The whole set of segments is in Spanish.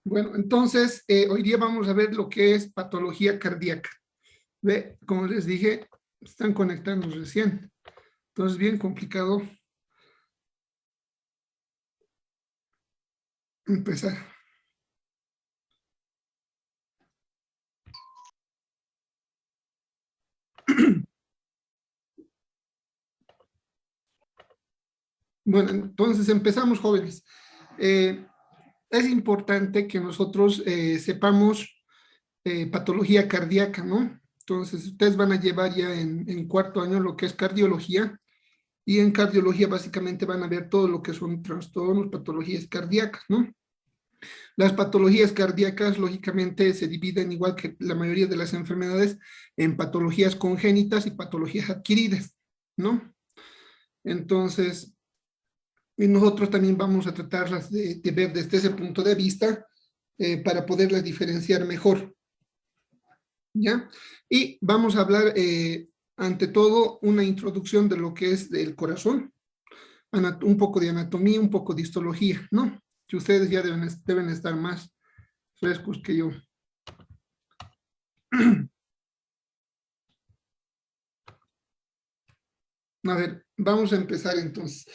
Bueno, entonces, hoy día vamos a ver lo que es patología cardíaca. Ve, como les dije, están conectando recién. Entonces, bien complicado empezar. Bueno, entonces empezamos, jóvenes. Eh, es importante que nosotros sepamos patología cardíaca, ¿no? Entonces, ustedes van a llevar ya en cuarto año lo que es cardiología, y en cardiología básicamente van a ver todo lo que son trastornos, patologías cardíacas, ¿no? Las patologías cardíacas, lógicamente, se dividen, igual que la mayoría de las enfermedades, en patologías congénitas y patologías adquiridas, ¿no? Entonces, y nosotros también vamos a tratarlas de ver desde ese punto de vista para poderlas diferenciar mejor, ¿ya? Y vamos a hablar, ante todo, una introducción de lo que es el corazón, un poco de anatomía, un poco de histología, ¿no? Que ustedes ya deben estar más frescos que yo. A ver, vamos a empezar entonces.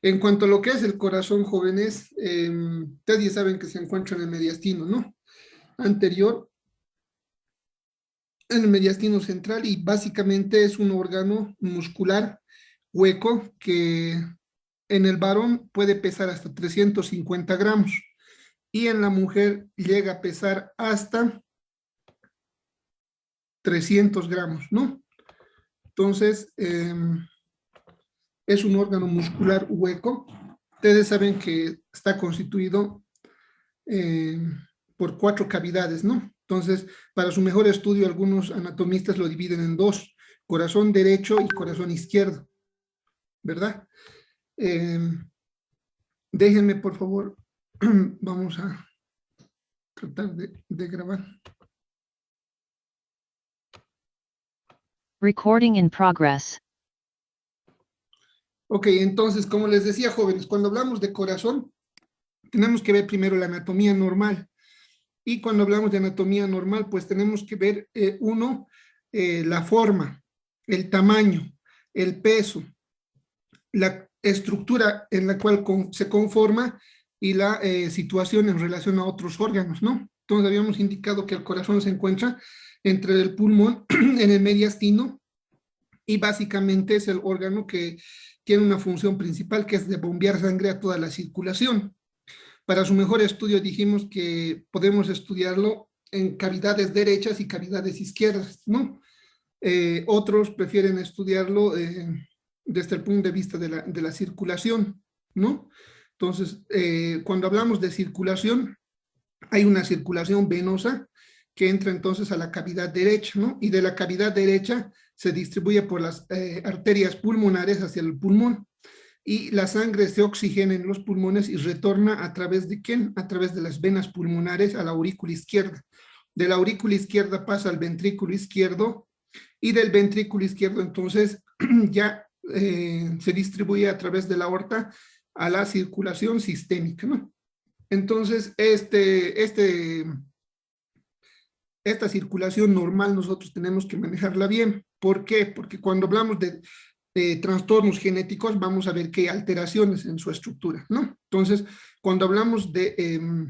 En cuanto a lo que es el corazón, jóvenes, ustedes ya saben que se encuentra en el mediastino, ¿no? Anterior, en el mediastino central, y básicamente es un órgano muscular hueco que en el varón puede pesar hasta 350 gramos y en la mujer llega a pesar hasta 300 gramos, ¿no? Entonces, es un órgano muscular hueco. Ustedes saben que está constituido eh, por 4 cavidades, ¿no? Entonces, para su mejor estudio, algunos anatomistas lo dividen en 2, corazón derecho y corazón izquierdo, ¿verdad? Eh, déjenme, por favor, vamos a tratar de grabar. Recording in progress. Ok, entonces, como les decía, jóvenes, cuando hablamos de corazón, tenemos que ver primero la anatomía normal. Y cuando hablamos de anatomía normal, pues tenemos que ver, la forma, el tamaño, el peso, la estructura en la cual se conforma y la situación en relación a otros órganos, ¿no? Entonces habíamos indicado que el corazón se encuentra entre el pulmón, en el mediastino, y básicamente es el órgano que tiene una función principal, que es de bombear sangre a toda la circulación. Para su mejor estudio dijimos que podemos estudiarlo en cavidades derechas y cavidades izquierdas, ¿no? Otros prefieren estudiarlo desde el punto de vista de la circulación, ¿no? Entonces, cuando hablamos de circulación, hay una circulación venosa que entra entonces a la cavidad derecha, ¿no? Y de la cavidad derecha se distribuye por las arterias pulmonares hacia el pulmón, y la sangre se oxigena en los pulmones y retorna a través de ¿quién? A través de las venas pulmonares a la aurícula izquierda. De la aurícula izquierda pasa al ventrículo izquierdo, y del ventrículo izquierdo entonces ya se distribuye a través de la aorta a la circulación sistémica, ¿no? Entonces, esta circulación normal nosotros tenemos que manejarla bien. ¿Por qué? Porque cuando hablamos de trastornos genéticos vamos a ver que hay alteraciones en su estructura, ¿no? Entonces, cuando hablamos de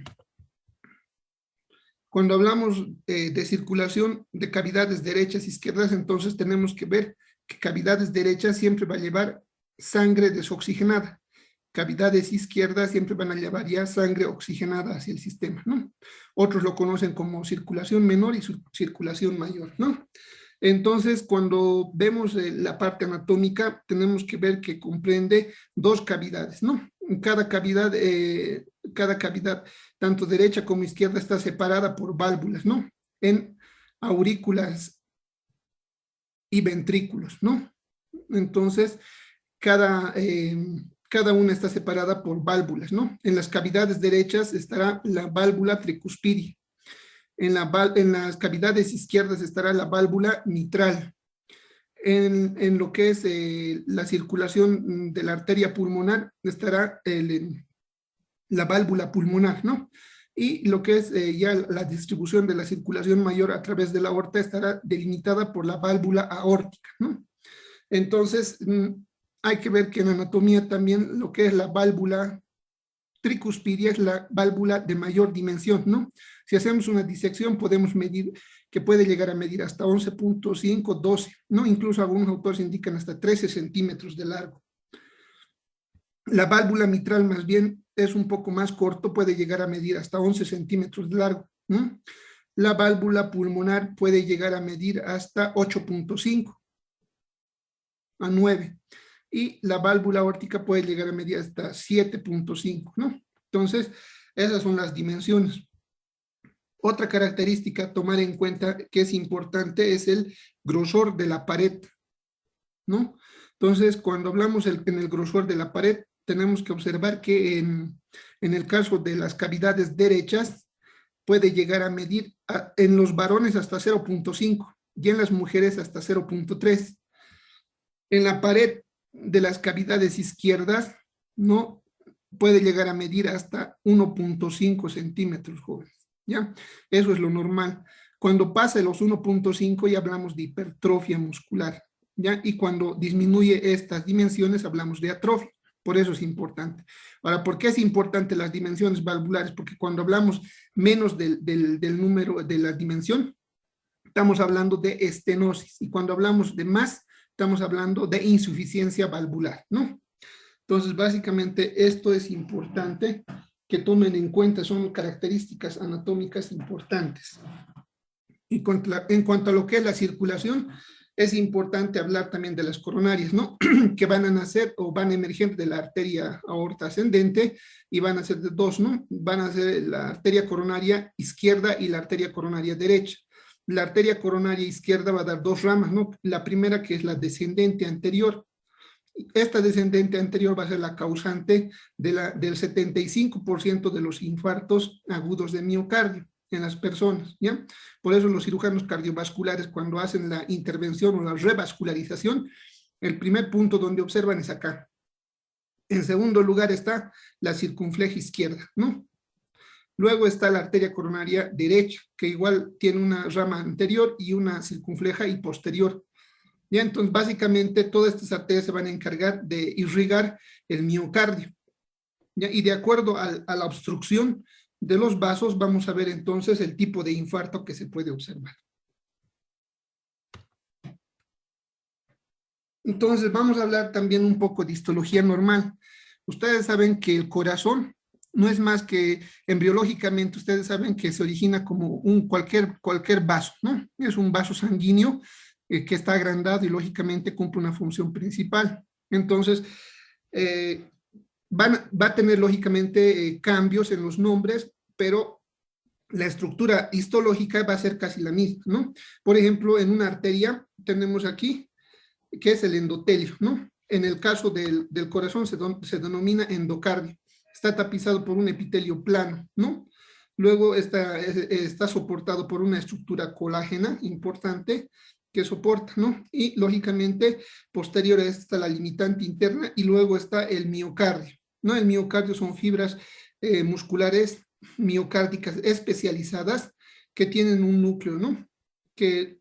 circulación de cavidades derechas e izquierdas, entonces tenemos que ver que cavidades derechas siempre va a llevar sangre desoxigenada. Cavidades izquierdas siempre van a llevar ya sangre oxigenada hacia el sistema, ¿no? Otros lo conocen como circulación menor y circulación mayor, ¿no? Entonces, cuando vemos la parte anatómica, tenemos que ver que comprende 2 cavidades, ¿no? Cada cavidad, tanto derecha como izquierda, está separada por válvulas, ¿no? En aurículas y ventrículos, ¿no? Entonces, cada una está separada por válvulas, ¿no? En las cavidades derechas estará la válvula tricuspidia. En las cavidades izquierdas estará la válvula mitral. En lo que es la circulación de la arteria pulmonar estará la válvula pulmonar, ¿no? y lo que es ya la distribución de la circulación mayor a través de la aorta estará delimitada por la válvula aórtica, ¿no? Entonces, hay que ver que en anatomía también lo que es la válvula tricuspidia es la válvula de mayor dimensión, ¿no? Si hacemos una disección podemos medir, que puede llegar a medir hasta 11.5, 12, ¿no? Incluso algunos autores indican hasta 13 centímetros de largo. La válvula mitral más bien es un poco más corto, puede llegar a medir hasta 11 centímetros de largo, ¿no? La válvula pulmonar puede llegar a medir hasta 8.5 a 9. Y la válvula aórtica puede llegar a medir hasta 7.5, ¿no? Entonces, esas son las dimensiones. Otra característica a tomar en cuenta que es importante es el grosor de la pared, ¿no? Entonces, cuando hablamos en el grosor de la pared, tenemos que observar que en el caso de las cavidades derechas, puede llegar a medir en los varones hasta 0.5 y en las mujeres hasta 0.3. En la pared de las cavidades izquierdas, ¿no? Puede llegar a medir hasta 1.5 centímetros, jóvenes, ¿ya? Eso es lo normal. Cuando pasa los 1.5 ya hablamos de hipertrofia muscular, ¿ya? Y cuando disminuye estas dimensiones hablamos de atrofia. Por eso es importante. Ahora, ¿por qué es importante las dimensiones valvulares? Porque cuando hablamos menos del número de la dimensión, estamos hablando de estenosis. Y cuando hablamos de más, estamos hablando de insuficiencia valvular, ¿no? Entonces, básicamente, esto es importante que tomen en cuenta, son características anatómicas importantes. Y en cuanto a lo que es la circulación, es importante hablar también de las coronarias, ¿no? Que van a nacer o van a emerger de la arteria aorta ascendente y van a ser de dos, ¿no? Van a ser la arteria coronaria izquierda y la arteria coronaria derecha. La arteria coronaria izquierda va a dar dos ramas, ¿no? La primera, que es la descendente anterior. Esta descendente anterior va a ser la causante del 75% de los infartos agudos de miocardio en las personas, ¿ya? Por eso los cirujanos cardiovasculares, cuando hacen la intervención o la revascularización, el primer punto donde observan es acá. En segundo lugar está la circunfleja izquierda, ¿no? Luego está la arteria coronaria derecha, que igual tiene una rama anterior y una circunfleja y posterior. Ya, entonces, básicamente, todas estas arterias se van a encargar de irrigar el miocardio. ¿Ya? Y de acuerdo a la obstrucción de los vasos, vamos a ver entonces el tipo de infarto que se puede observar. Entonces, vamos a hablar también un poco de histología normal. Ustedes saben que el corazón no es más que, embriológicamente, ustedes saben que se origina como cualquier vaso, ¿no? Es un vaso sanguíneo que está agrandado y lógicamente cumple una función principal. Entonces, va a tener lógicamente cambios en los nombres, pero la estructura histológica va a ser casi la misma, ¿no? Por ejemplo, en una arteria tenemos aquí, que es el endotelio, ¿no? En el caso del corazón se denomina endocardio. Está tapizado por un epitelio plano, ¿no? Luego está soportado por una estructura colágena importante que soporta, ¿no? Y lógicamente posterior a esta está la limitante interna y luego está el miocardio, ¿no? El miocardio son fibras musculares miocárdicas especializadas que tienen un núcleo, ¿no? Que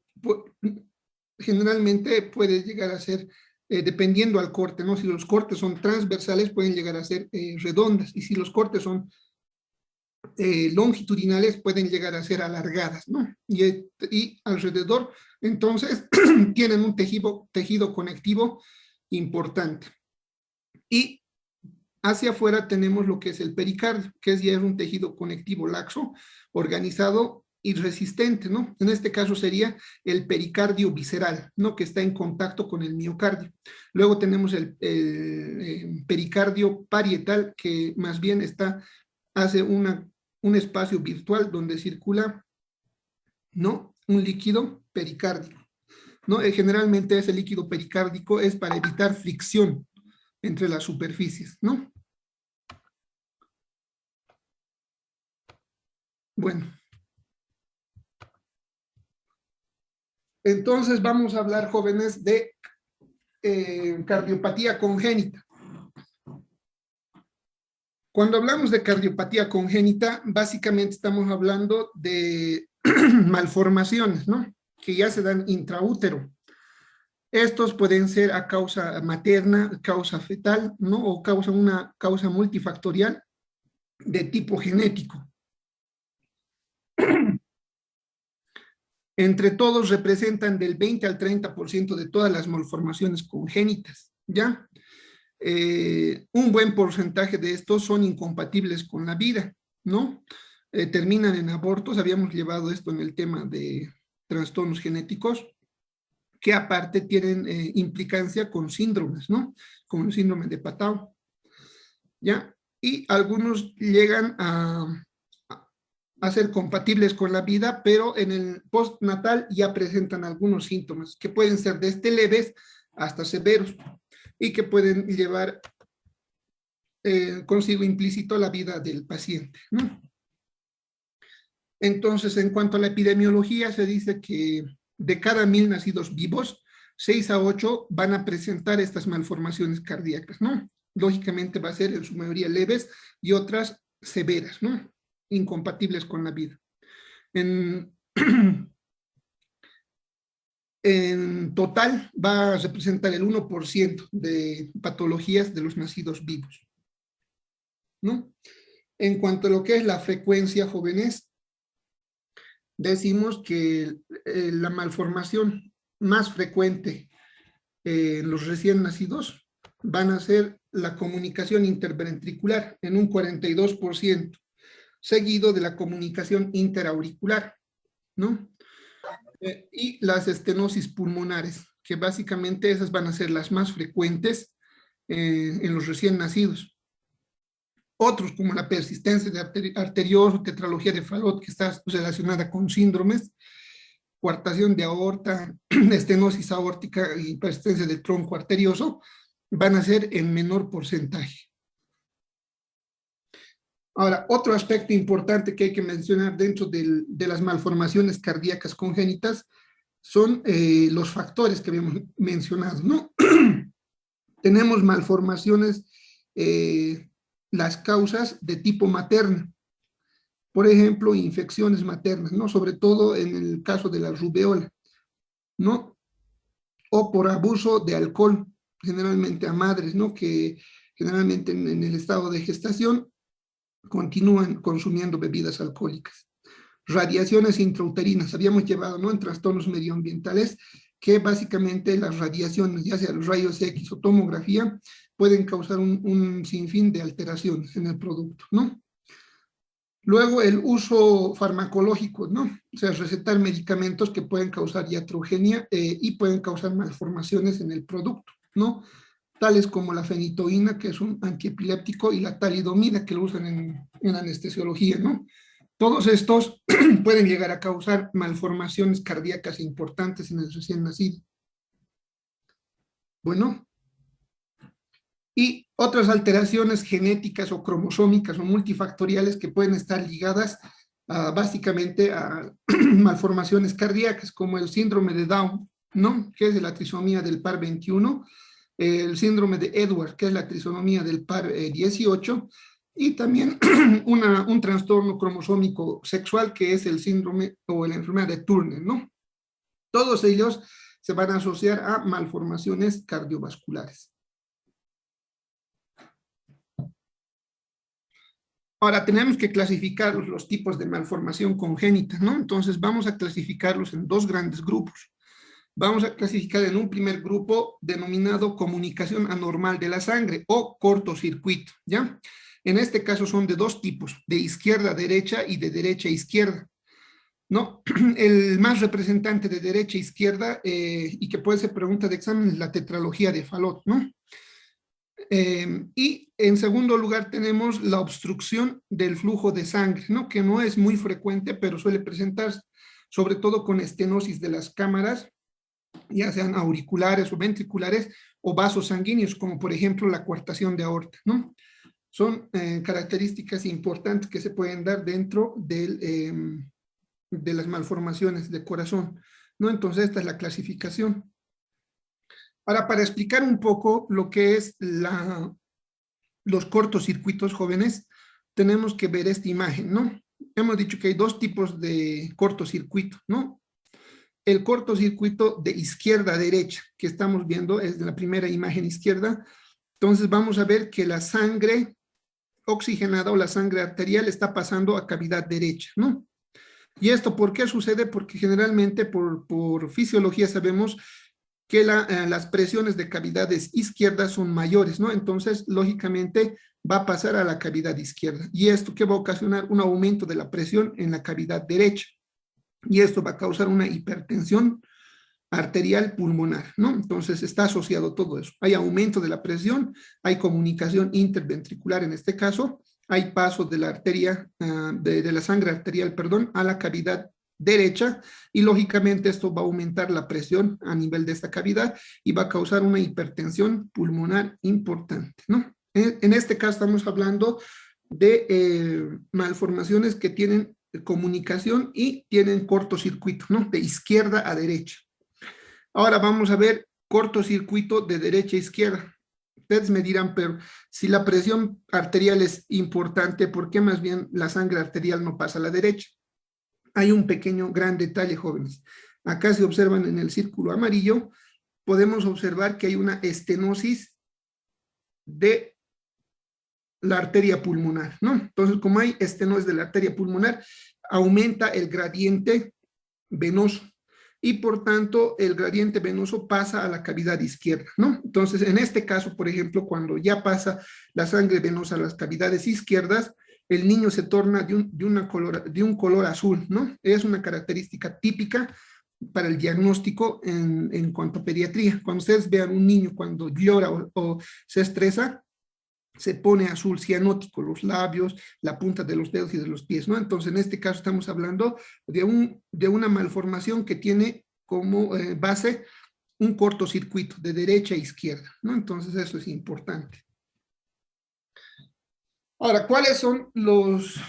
generalmente puede llegar a ser, dependiendo al corte, ¿no? Si los cortes son transversales, pueden llegar a ser redondas, y si los cortes son longitudinales, pueden llegar a ser alargadas, ¿no? Y alrededor, entonces, tienen un tejido conectivo importante. Y hacia afuera tenemos lo que es el pericardio, que ya es un tejido conectivo laxo, organizado y resistente, ¿no? En este caso sería el pericardio visceral, ¿no? Que está en contacto con el miocardio. Luego tenemos el pericardio parietal, que más bien hace un espacio virtual donde circula, ¿no? Un líquido pericárdico, ¿no? Generalmente ese líquido pericárdico es para evitar fricción entre las superficies, ¿no? Bueno. Entonces vamos a hablar, jóvenes, de cardiopatía congénita. Cuando hablamos de cardiopatía congénita, básicamente estamos hablando de malformaciones, ¿no? Que ya se dan intraútero. Estos pueden ser a causa materna, causa fetal, ¿no? O una causa multifactorial de tipo genético. Entre todos representan del 20 al 30% de todas las malformaciones congénitas, ¿ya? Un buen porcentaje de estos son incompatibles con la vida, ¿no? Terminan en abortos. Habíamos llevado esto en el tema de trastornos genéticos, que aparte tienen implicancia con síndromes, ¿no? Como el síndrome de Patau, ¿ya? Y algunos llegan a ser compatibles con la vida, pero en el postnatal ya presentan algunos síntomas que pueden ser desde leves hasta severos y que pueden llevar consigo implícito la vida del paciente, ¿no? Entonces, en cuanto a la epidemiología, se dice que de cada 1000 nacidos vivos, 6 a 8 van a presentar estas malformaciones cardíacas, ¿no? Lógicamente va a ser en su mayoría leves y otras severas, ¿no? Incompatibles con la vida. En, en total va a representar el 1% de patologías de los nacidos vivos, ¿no? En cuanto a lo que es la frecuencia, jóvenes, decimos que la malformación más frecuente en los recién nacidos van a ser la comunicación interventricular en un 42%, seguido de la comunicación interauricular, ¿no? Y las estenosis pulmonares, que básicamente esas van a ser las más frecuentes en los recién nacidos. Otros, como la persistencia de arterioso, tetralogía de Fallot, que está relacionada con síndromes, coartación de aorta, estenosis aórtica y persistencia del tronco arterioso, van a ser en menor porcentaje. Ahora, otro aspecto importante que hay que mencionar dentro de las malformaciones cardíacas congénitas son los factores que habíamos mencionado, ¿no? Tenemos malformaciones, las causas de tipo materno. Por ejemplo, infecciones maternas, ¿no? Sobre todo en el caso de la rubeola, ¿no? O por abuso de alcohol, generalmente a madres, ¿no? Que generalmente en el estado de gestación continúan consumiendo bebidas alcohólicas. Radiaciones intrauterinas, habíamos llevado, ¿no? En trastornos medioambientales, que básicamente las radiaciones, ya sea los rayos X o tomografía, pueden causar un sinfín de alteraciones en el producto, ¿no? Luego el uso farmacológico, ¿no? O sea, recetar medicamentos que pueden causar iatrogenia y pueden causar malformaciones en el producto, ¿no? Tales como la fenitoína, que es un antiepiléptico, y la talidomida, que lo usan en anestesiología, ¿no? Todos estos pueden llegar a causar malformaciones cardíacas importantes en el recién nacido. Bueno, y otras alteraciones genéticas o cromosómicas o multifactoriales que pueden estar ligadas básicamente a malformaciones cardíacas, como el síndrome de Down, ¿no? Que es de la trisomía del par 21, el síndrome de Edwards, que es la trisomía del par 18, y también un trastorno cromosómico sexual, que es el síndrome o la enfermedad de Turner, ¿no? Todos ellos se van a asociar a malformaciones cardiovasculares. Ahora, tenemos que clasificar los tipos de malformación congénita, ¿no? Entonces, vamos a clasificarlos en dos grandes grupos. Vamos a clasificar en un primer grupo denominado comunicación anormal de la sangre o cortocircuito, ¿ya? En este caso son de dos tipos, de izquierda a derecha y de derecha a izquierda, ¿no? El más representante de derecha a izquierda y que puede ser pregunta de examen es la tetralogía de Fallot, ¿no? Y en segundo lugar tenemos la obstrucción del flujo de sangre, ¿no? Que no es muy frecuente, pero suele presentarse sobre todo con estenosis de las cámaras, ya sean auriculares o ventriculares o vasos sanguíneos, como por ejemplo la coartación de aorta, ¿no? Son características importantes que se pueden dar dentro de las malformaciones de corazón, ¿no? Entonces esta es la clasificación. Ahora, para explicar un poco lo que es los cortocircuitos, jóvenes, tenemos que ver esta imagen, ¿no? Hemos dicho que hay dos tipos de cortocircuito, ¿no? El cortocircuito de izquierda a derecha, que estamos viendo, es la primera imagen izquierda. Entonces vamos a ver que la sangre oxigenada o la sangre arterial está pasando a cavidad derecha, ¿no? ¿Y esto por qué sucede? Porque generalmente por fisiología sabemos que las presiones de cavidades izquierdas son mayores, ¿no? Entonces, lógicamente, va a pasar a la cavidad izquierda. ¿Y esto qué va a ocasionar? Un aumento de la presión en la cavidad derecha. Y esto va a causar una hipertensión arterial pulmonar, ¿no? Entonces, está asociado todo eso. Hay aumento de la presión, hay comunicación interventricular en este caso, hay paso de la arteria, de la sangre arterial, perdón, a la cavidad derecha y lógicamente esto va a aumentar la presión a nivel de esta cavidad y va a causar una hipertensión pulmonar importante, ¿no? En este caso estamos hablando de malformaciones que tienen comunicación y tienen cortocircuito, ¿no? De izquierda a derecha. Ahora vamos a ver cortocircuito de derecha a izquierda. Ustedes me dirán, pero si la presión arterial es importante, ¿por qué más bien la sangre arterial no pasa a la derecha? Hay un pequeño, gran detalle, jóvenes. Acá se observan en el círculo amarillo, podemos observar que hay una estenosis de la arteria pulmonar, ¿no? Entonces, como hay estenosis de la arteria pulmonar, aumenta el gradiente venoso y por tanto el gradiente venoso pasa a la cavidad izquierda, ¿no? Entonces, en este caso, por ejemplo, cuando ya pasa la sangre venosa a las cavidades izquierdas, el niño se torna de un color azul, ¿no? Es una característica típica para el diagnóstico en cuanto a pediatría. Cuando ustedes vean un niño cuando llora o se estresa, se pone azul cianótico los labios, la punta de los dedos y de los pies, ¿no? Entonces, en este caso estamos hablando de una malformación que tiene como base un cortocircuito de derecha a izquierda, ¿no? Entonces, eso es importante. Ahora, ¿cuáles son los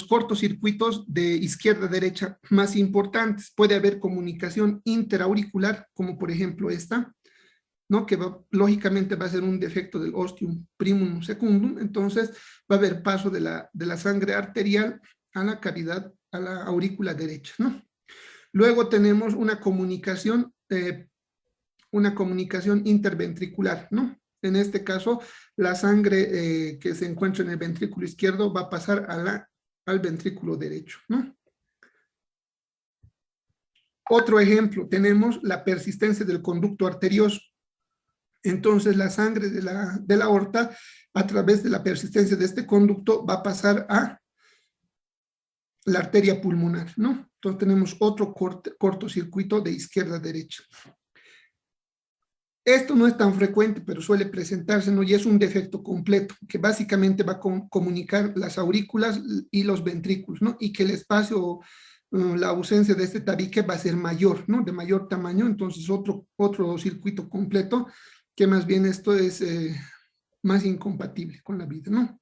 cortocircuitos de izquierda a derecha más importantes? Puede haber comunicación interauricular, como por ejemplo esta, ¿no? Que lógicamente va a ser un defecto del ostium primum secundum, entonces va a haber paso de la sangre arterial a la cavidad, a la aurícula derecha, ¿no? Luego tenemos una comunicación interventricular, ¿no? En este caso, la sangre que se encuentra en el ventrículo izquierdo va a pasar al ventrículo derecho, ¿no? Otro ejemplo, tenemos la persistencia del conducto arterioso. Entonces, la sangre de la aorta, a través de la persistencia de este conducto, va a pasar a la arteria pulmonar, ¿no? Entonces, tenemos otro cortocircuito de izquierda a derecha. Esto no es tan frecuente, pero suele presentarse, ¿no? Y es un defecto completo, que básicamente va a comunicar las aurículas y los ventrículos, ¿no? Y que el espacio, la ausencia de este tabique va a ser mayor, ¿no? De mayor tamaño, entonces otro circuito completo, que más bien esto es más incompatible con la vida, ¿no?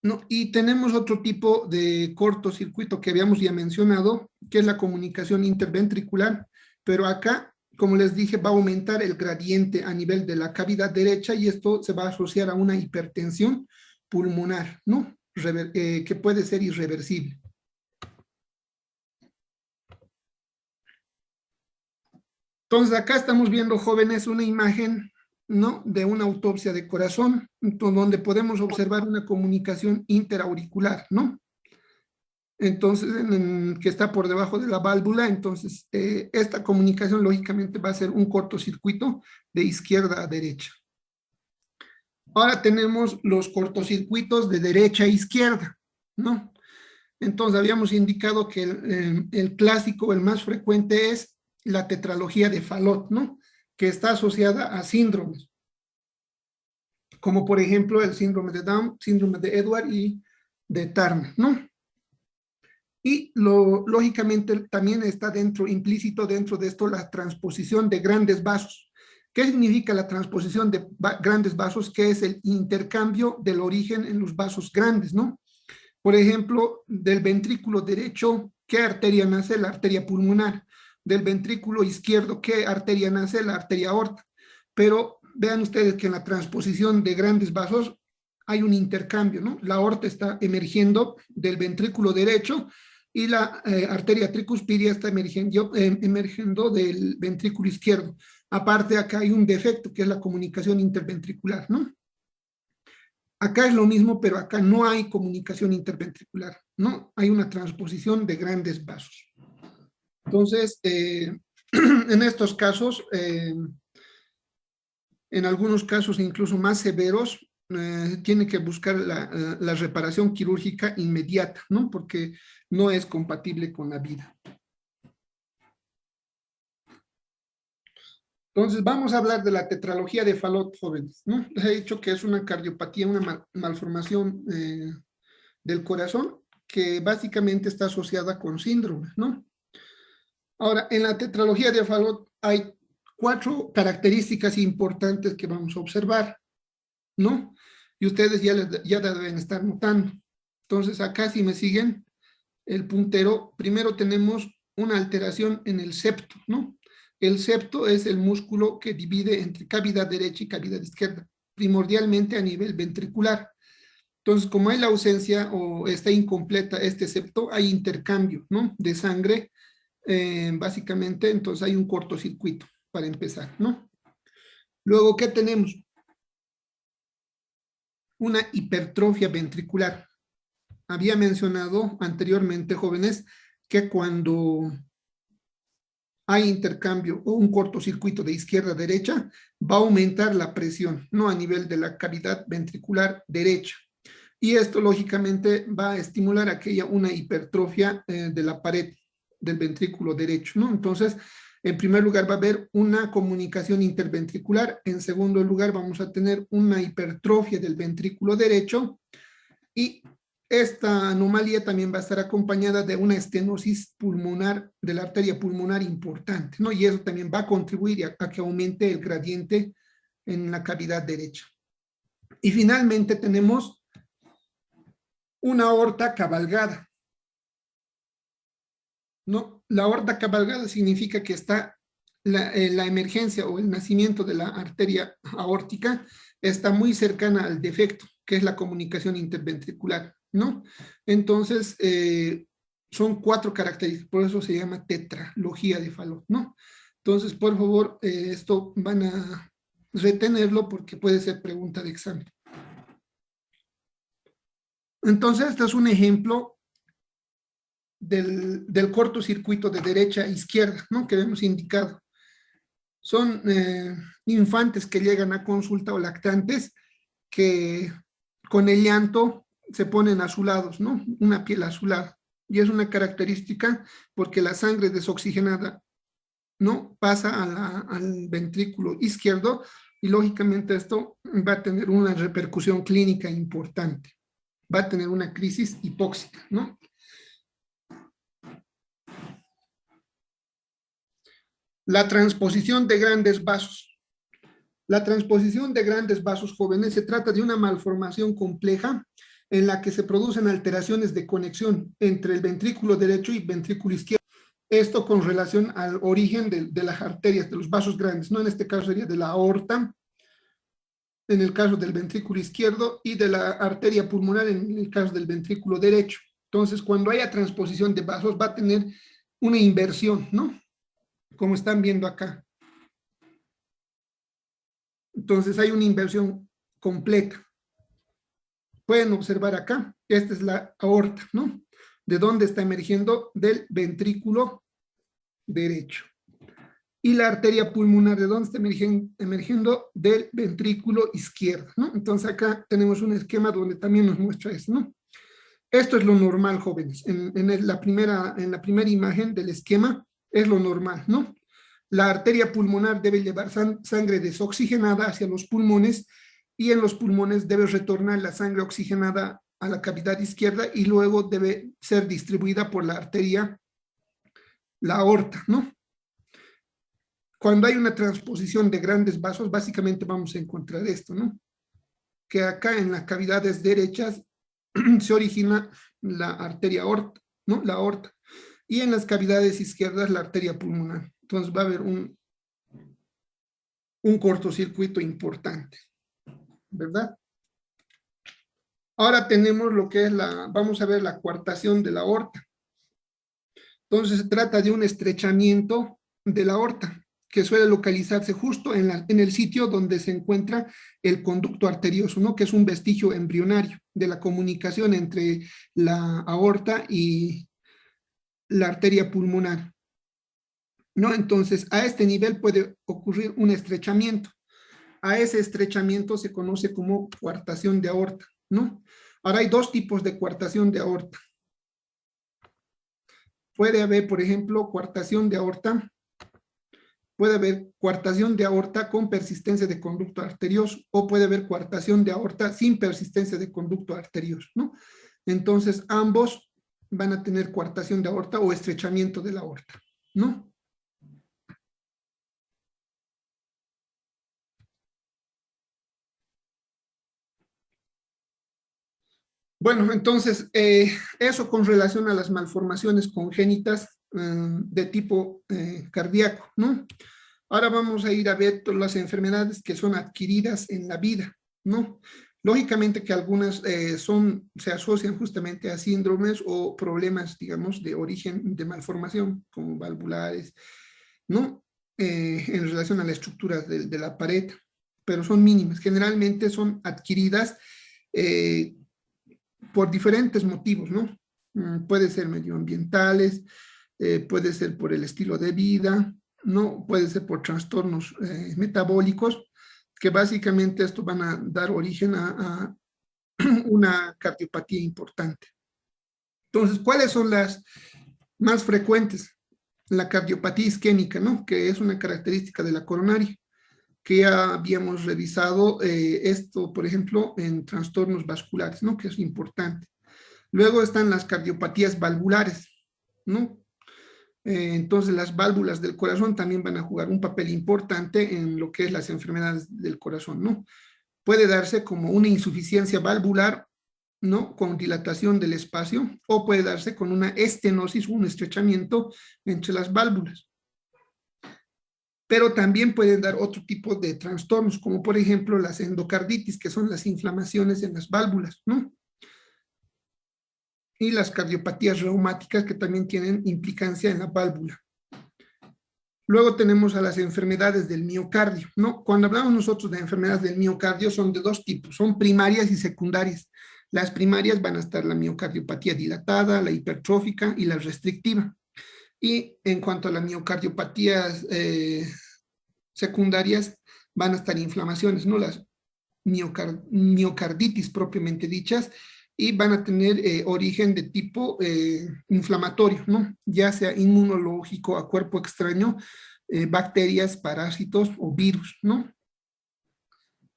¿No? Y tenemos otro tipo de cortocircuito que habíamos ya mencionado, que es la comunicación interventricular, pero acá, como les dije, va a aumentar el gradiente a nivel de la cavidad derecha y esto se va a asociar a una hipertensión pulmonar, ¿no? Que puede ser irreversible. Entonces, acá estamos viendo, jóvenes, una imagen, ¿no? De una autopsia de corazón, donde podemos observar una comunicación interauricular, ¿no? Entonces, que está por debajo de la válvula, entonces esta comunicación lógicamente va a ser un cortocircuito de izquierda a derecha. Ahora tenemos los cortocircuitos de derecha a izquierda, ¿no? Entonces habíamos indicado que el clásico, el más frecuente es la tetralogía de Fallot, ¿no? Que está asociada a síndromes, como por ejemplo el síndrome de Down, síndrome de Edwards y de Turner, ¿no? Y lógicamente también está implícito dentro de esto la transposición de grandes vasos. ¿Qué significa la transposición de grandes vasos? Que es el intercambio del origen en los vasos grandes, ¿no? Por ejemplo, del ventrículo derecho, ¿qué arteria nace? La arteria pulmonar. Del ventrículo izquierdo, ¿qué arteria nace? La arteria aorta. Pero vean ustedes que en la transposición de grandes vasos hay un intercambio, ¿no? La aorta está emergiendo del ventrículo derecho y la arteria tricuspidia está emergiendo del ventrículo izquierdo. Aparte, acá hay un defecto que es la comunicación interventricular, ¿no? Acá es lo mismo, pero acá no hay comunicación interventricular, ¿no? Hay una transposición de grandes vasos. Entonces, en estos casos, en algunos casos incluso más severos, tiene que buscar la reparación quirúrgica inmediata, ¿no? Porque no es compatible con la vida. Entonces, vamos a hablar de la tetralogía de Fallot, jóvenes, ¿no? Les he dicho que es una cardiopatía, una malformación del corazón que básicamente está asociada con síndrome, ¿no? Ahora, en la tetralogía de Fallot hay 4 características importantes que vamos a observar, ¿no? Y ustedes ya deben estar notando. Entonces, acá si me siguen el puntero, primero tenemos una alteración en el septo, ¿no? El septo es el músculo que divide entre cavidad derecha y cavidad izquierda, primordialmente a nivel ventricular. Entonces, como hay la ausencia o está incompleta este septo, hay intercambio, ¿no? De sangre, básicamente, entonces hay un cortocircuito para empezar, ¿no? Luego, ¿qué tenemos? Una hipertrofia ventricular. Había mencionado anteriormente, jóvenes, que cuando hay intercambio o un cortocircuito de izquierda a derecha, va a aumentar la presión, ¿no? A nivel de la cavidad ventricular derecha. Y esto, lógicamente, va a estimular una hipertrofia de la pared del ventrículo derecho, ¿no? Entonces, en primer lugar va a haber una comunicación interventricular, en segundo lugar vamos a tener una hipertrofia del ventrículo derecho y esta anomalía también va a estar acompañada de una estenosis pulmonar de la arteria pulmonar importante, ¿no? Y eso también va a contribuir a que aumente el gradiente en la cavidad derecha. Y finalmente tenemos una aorta cabalgada, ¿no? La aorta cabalgada significa que está la emergencia o el nacimiento de la arteria aórtica está muy cercana al defecto, que es la comunicación interventricular, ¿no? Entonces, son 4 características, por eso se llama tetralogía de Fallot, ¿no? Entonces, por favor, esto van a retenerlo porque puede ser pregunta de examen. Entonces, este es un ejemplo del cortocircuito de derecha a izquierda, ¿no? Que hemos indicado. Son infantes que llegan a consulta o lactantes que con el llanto se ponen azulados, ¿no? Una piel azulada. Y es una característica porque la sangre desoxigenada, ¿no? Pasa al ventrículo izquierdo y lógicamente esto va a tener una repercusión clínica importante. Va a tener una crisis hipóxica, ¿no? La transposición de grandes vasos. La transposición de grandes vasos jóvenes se trata de una malformación compleja en la que se producen alteraciones de conexión entre el ventrículo derecho y ventrículo izquierdo. Esto con relación al origen de las arterias, de los vasos grandes, ¿no? En este caso sería de la aorta, en el caso del ventrículo izquierdo, y de la arteria pulmonar en el caso del ventrículo derecho. Entonces, cuando haya transposición de vasos, va a tener una inversión, ¿no? Como están viendo acá. Entonces hay una inversión completa. Pueden observar acá, esta es la aorta, ¿no? ¿De dónde está emergiendo? Del ventrículo derecho. Y la arteria pulmonar, ¿de dónde está emergiendo? Del ventrículo izquierdo, ¿no? Entonces acá tenemos un esquema donde también nos muestra eso, ¿no? Esto es lo normal, jóvenes. En la primera imagen del esquema es lo normal, ¿no? La arteria pulmonar debe llevar sangre desoxigenada hacia los pulmones y en los pulmones debe retornar la sangre oxigenada a la cavidad izquierda y luego debe ser distribuida por la arteria, la aorta, ¿no? Cuando hay una transposición de grandes vasos, básicamente vamos a encontrar esto, ¿no? Que acá en las cavidades derechas se origina la arteria aorta, ¿no? La aorta. Y en las cavidades izquierdas la arteria pulmonar. Entonces va a haber un cortocircuito importante, ¿verdad? Ahora tenemos lo que es vamos a ver la coartación de la aorta. Entonces se trata de un estrechamiento de la aorta, que suele localizarse justo en el sitio donde se encuentra el conducto arterioso, ¿no? Que es un vestigio embrionario de la comunicación entre la aorta y la arteria pulmonar, ¿no? Entonces, a este nivel puede ocurrir un estrechamiento. A ese estrechamiento se conoce como coartación de aorta, ¿no? Ahora hay dos tipos de coartación de aorta. Puede haber, por ejemplo, coartación de aorta. Puede haber coartación de aorta con persistencia de conducto arterioso o puede haber coartación de aorta sin persistencia de conducto arterioso, ¿no? Entonces, ambos van a tener coartación de aorta o estrechamiento de la aorta, ¿no? Bueno, entonces, eso con relación a las malformaciones congénitas de tipo cardíaco, ¿no? Ahora vamos a ir a ver todas las enfermedades que son adquiridas en la vida, ¿no? Lógicamente que algunas se asocian justamente a síndromes o problemas, digamos, de origen de malformación, como valvulares, ¿no? En relación a la estructura de la pared, pero son mínimas. Generalmente son adquiridas por diferentes motivos, ¿no? Puede ser medioambientales, puede ser por el estilo de vida, ¿no? Puede ser por trastornos metabólicos, que básicamente esto van a dar origen a una cardiopatía importante. Entonces, ¿cuáles son las más frecuentes? La cardiopatía isquémica, ¿no? Que es una característica de la coronaria, que ya habíamos revisado esto, por ejemplo, en trastornos vasculares, ¿no? Que es importante. Luego están las cardiopatías valvulares, ¿no? Entonces las válvulas del corazón también van a jugar un papel importante en lo que es las enfermedades del corazón, ¿no? Puede darse como una insuficiencia valvular, ¿no? Con dilatación del espacio, o puede darse con una estenosis, un estrechamiento entre las válvulas. Pero también pueden dar otro tipo de trastornos, como por ejemplo las endocarditis, que son las inflamaciones en las válvulas, ¿no? Y las cardiopatías reumáticas, que también tienen implicancia en la válvula. Luego tenemos a las enfermedades del miocardio, ¿no? Cuando hablamos nosotros de enfermedades del miocardio son de dos tipos, son primarias y secundarias. Las primarias van a estar la miocardiopatía dilatada, la hipertrófica y la restrictiva. Y en cuanto a las miocardiopatías secundarias, van a estar inflamaciones, ¿no? Las miocarditis propiamente dichas, y van a tener origen de tipo inflamatorio, ¿no? Ya sea inmunológico, a cuerpo extraño, bacterias, parásitos o virus, ¿no?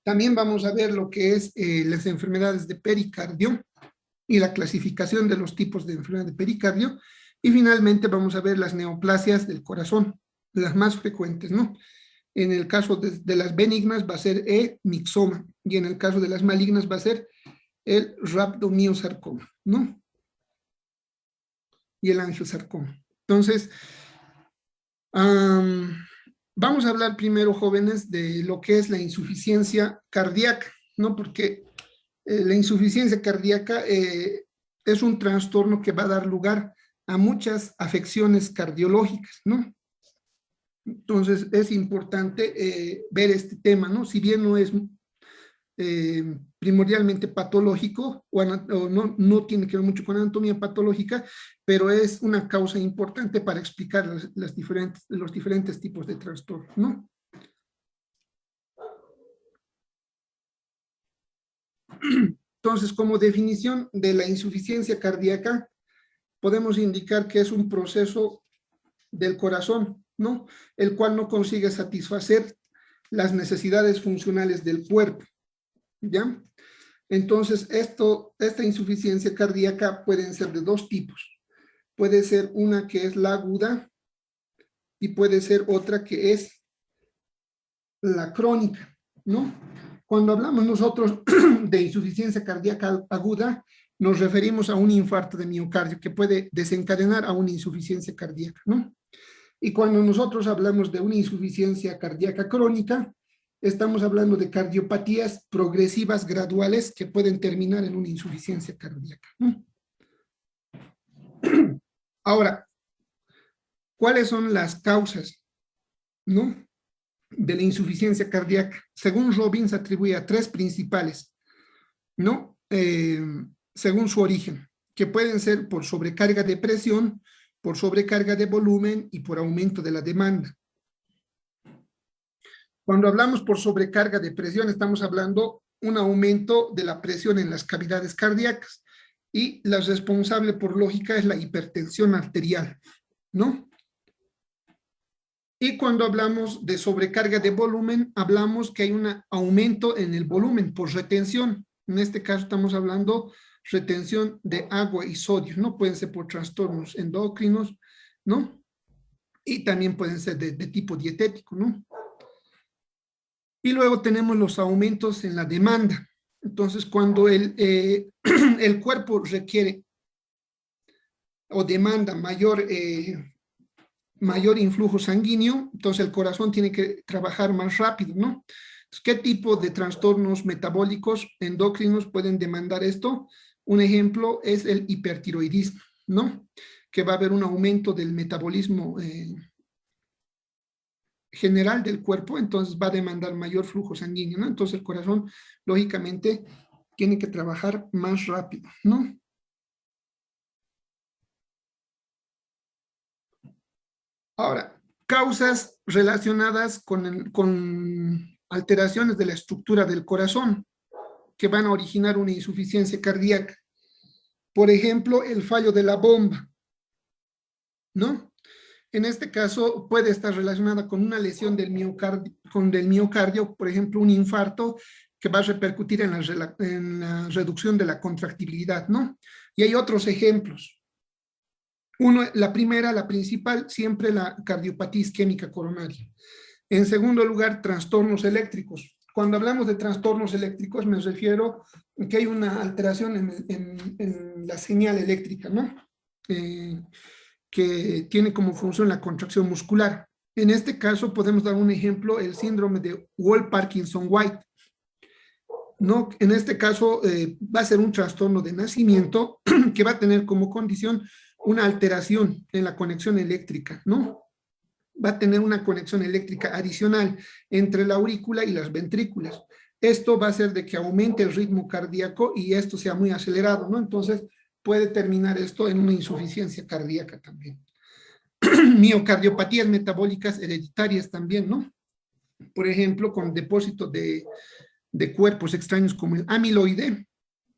También vamos a ver lo que es las enfermedades de pericardio y la clasificación de los tipos de enfermedad de pericardio. Y finalmente vamos a ver las neoplasias del corazón, las más frecuentes, ¿no? En el caso de las benignas va a ser el mixoma y en el caso de las malignas va a ser el rhabdomiosarcoma, ¿no? Y el angiosarcoma. Entonces, vamos a hablar primero, jóvenes, de lo que es la insuficiencia cardíaca, ¿no? Porque la insuficiencia cardíaca es un trastorno que va a dar lugar a muchas afecciones cardiológicas, ¿no? Entonces, es importante ver este tema, ¿no? Si bien no es primordialmente patológico o no tiene que ver mucho con anatomía patológica, pero es una causa importante para explicar los diferentes tipos de trastorno, ¿no? Entonces, como definición de la insuficiencia cardíaca, podemos indicar que es un proceso del corazón, ¿no? El cual no consigue satisfacer las necesidades funcionales del cuerpo, ¿ya? Entonces, esta insuficiencia cardíaca pueden ser de dos tipos. Puede ser una que es la aguda y puede ser otra que es la crónica, ¿no? Cuando hablamos nosotros de insuficiencia cardíaca aguda, nos referimos a un infarto de miocardio que puede desencadenar a una insuficiencia cardíaca, ¿no? Y cuando nosotros hablamos de una insuficiencia cardíaca crónica, estamos hablando de cardiopatías progresivas graduales que pueden terminar en una insuficiencia cardíaca, ¿no? Ahora, ¿cuáles son las causas, ¿no?, de la insuficiencia cardíaca? Según Robbins, atribuye a 3 principales, ¿no? Según su origen, que pueden ser por sobrecarga de presión, por sobrecarga de volumen y por aumento de la demanda. Cuando hablamos por sobrecarga de presión, estamos hablando un aumento de la presión en las cavidades cardíacas, y la responsable por lógica es la hipertensión arterial, ¿no? Y cuando hablamos de sobrecarga de volumen, hablamos que hay un aumento en el volumen por retención. En este caso estamos hablando retención de agua y sodio, ¿no? Pueden ser por trastornos endocrinos, ¿no? Y también pueden ser de tipo dietético, ¿no? Y luego tenemos los aumentos en la demanda. Entonces, cuando el cuerpo requiere o demanda mayor influjo sanguíneo, entonces el corazón tiene que trabajar más rápido, ¿no? Entonces, ¿qué tipo de trastornos metabólicos endocrinos pueden demandar esto? Un ejemplo es el hipertiroidismo, ¿no? Que va a haber un aumento del metabolismo general del cuerpo, entonces va a demandar mayor flujo sanguíneo, ¿no? Entonces el corazón, lógicamente, tiene que trabajar más rápido, ¿no? Ahora, causas relacionadas con alteraciones de la estructura del corazón que van a originar una insuficiencia cardíaca. Por ejemplo, el fallo de la bomba, ¿no? En este caso puede estar relacionada con una lesión del miocardio, por ejemplo, un infarto que va a repercutir en la reducción de la contractibilidad, ¿no? Y hay otros ejemplos. La primera, la principal, siempre la cardiopatía isquémica coronaria. En segundo lugar, trastornos eléctricos. Cuando hablamos de trastornos eléctricos, me refiero a que hay una alteración en la señal eléctrica, ¿no? Que tiene como función la contracción muscular. En este caso podemos dar un ejemplo, el síndrome de Wolff-Parkinson-White, ¿no? En este caso va a ser un trastorno de nacimiento que va a tener como condición una alteración en la conexión eléctrica, ¿no? Va a tener una conexión eléctrica adicional entre la aurícula y las ventrículas. Esto va a hacer de que aumente el ritmo cardíaco y esto sea muy acelerado, ¿no? Entonces puede terminar esto en una insuficiencia cardíaca también. Miocardiopatías metabólicas hereditarias también, ¿no? Por ejemplo, con depósito de cuerpos extraños como el amiloide,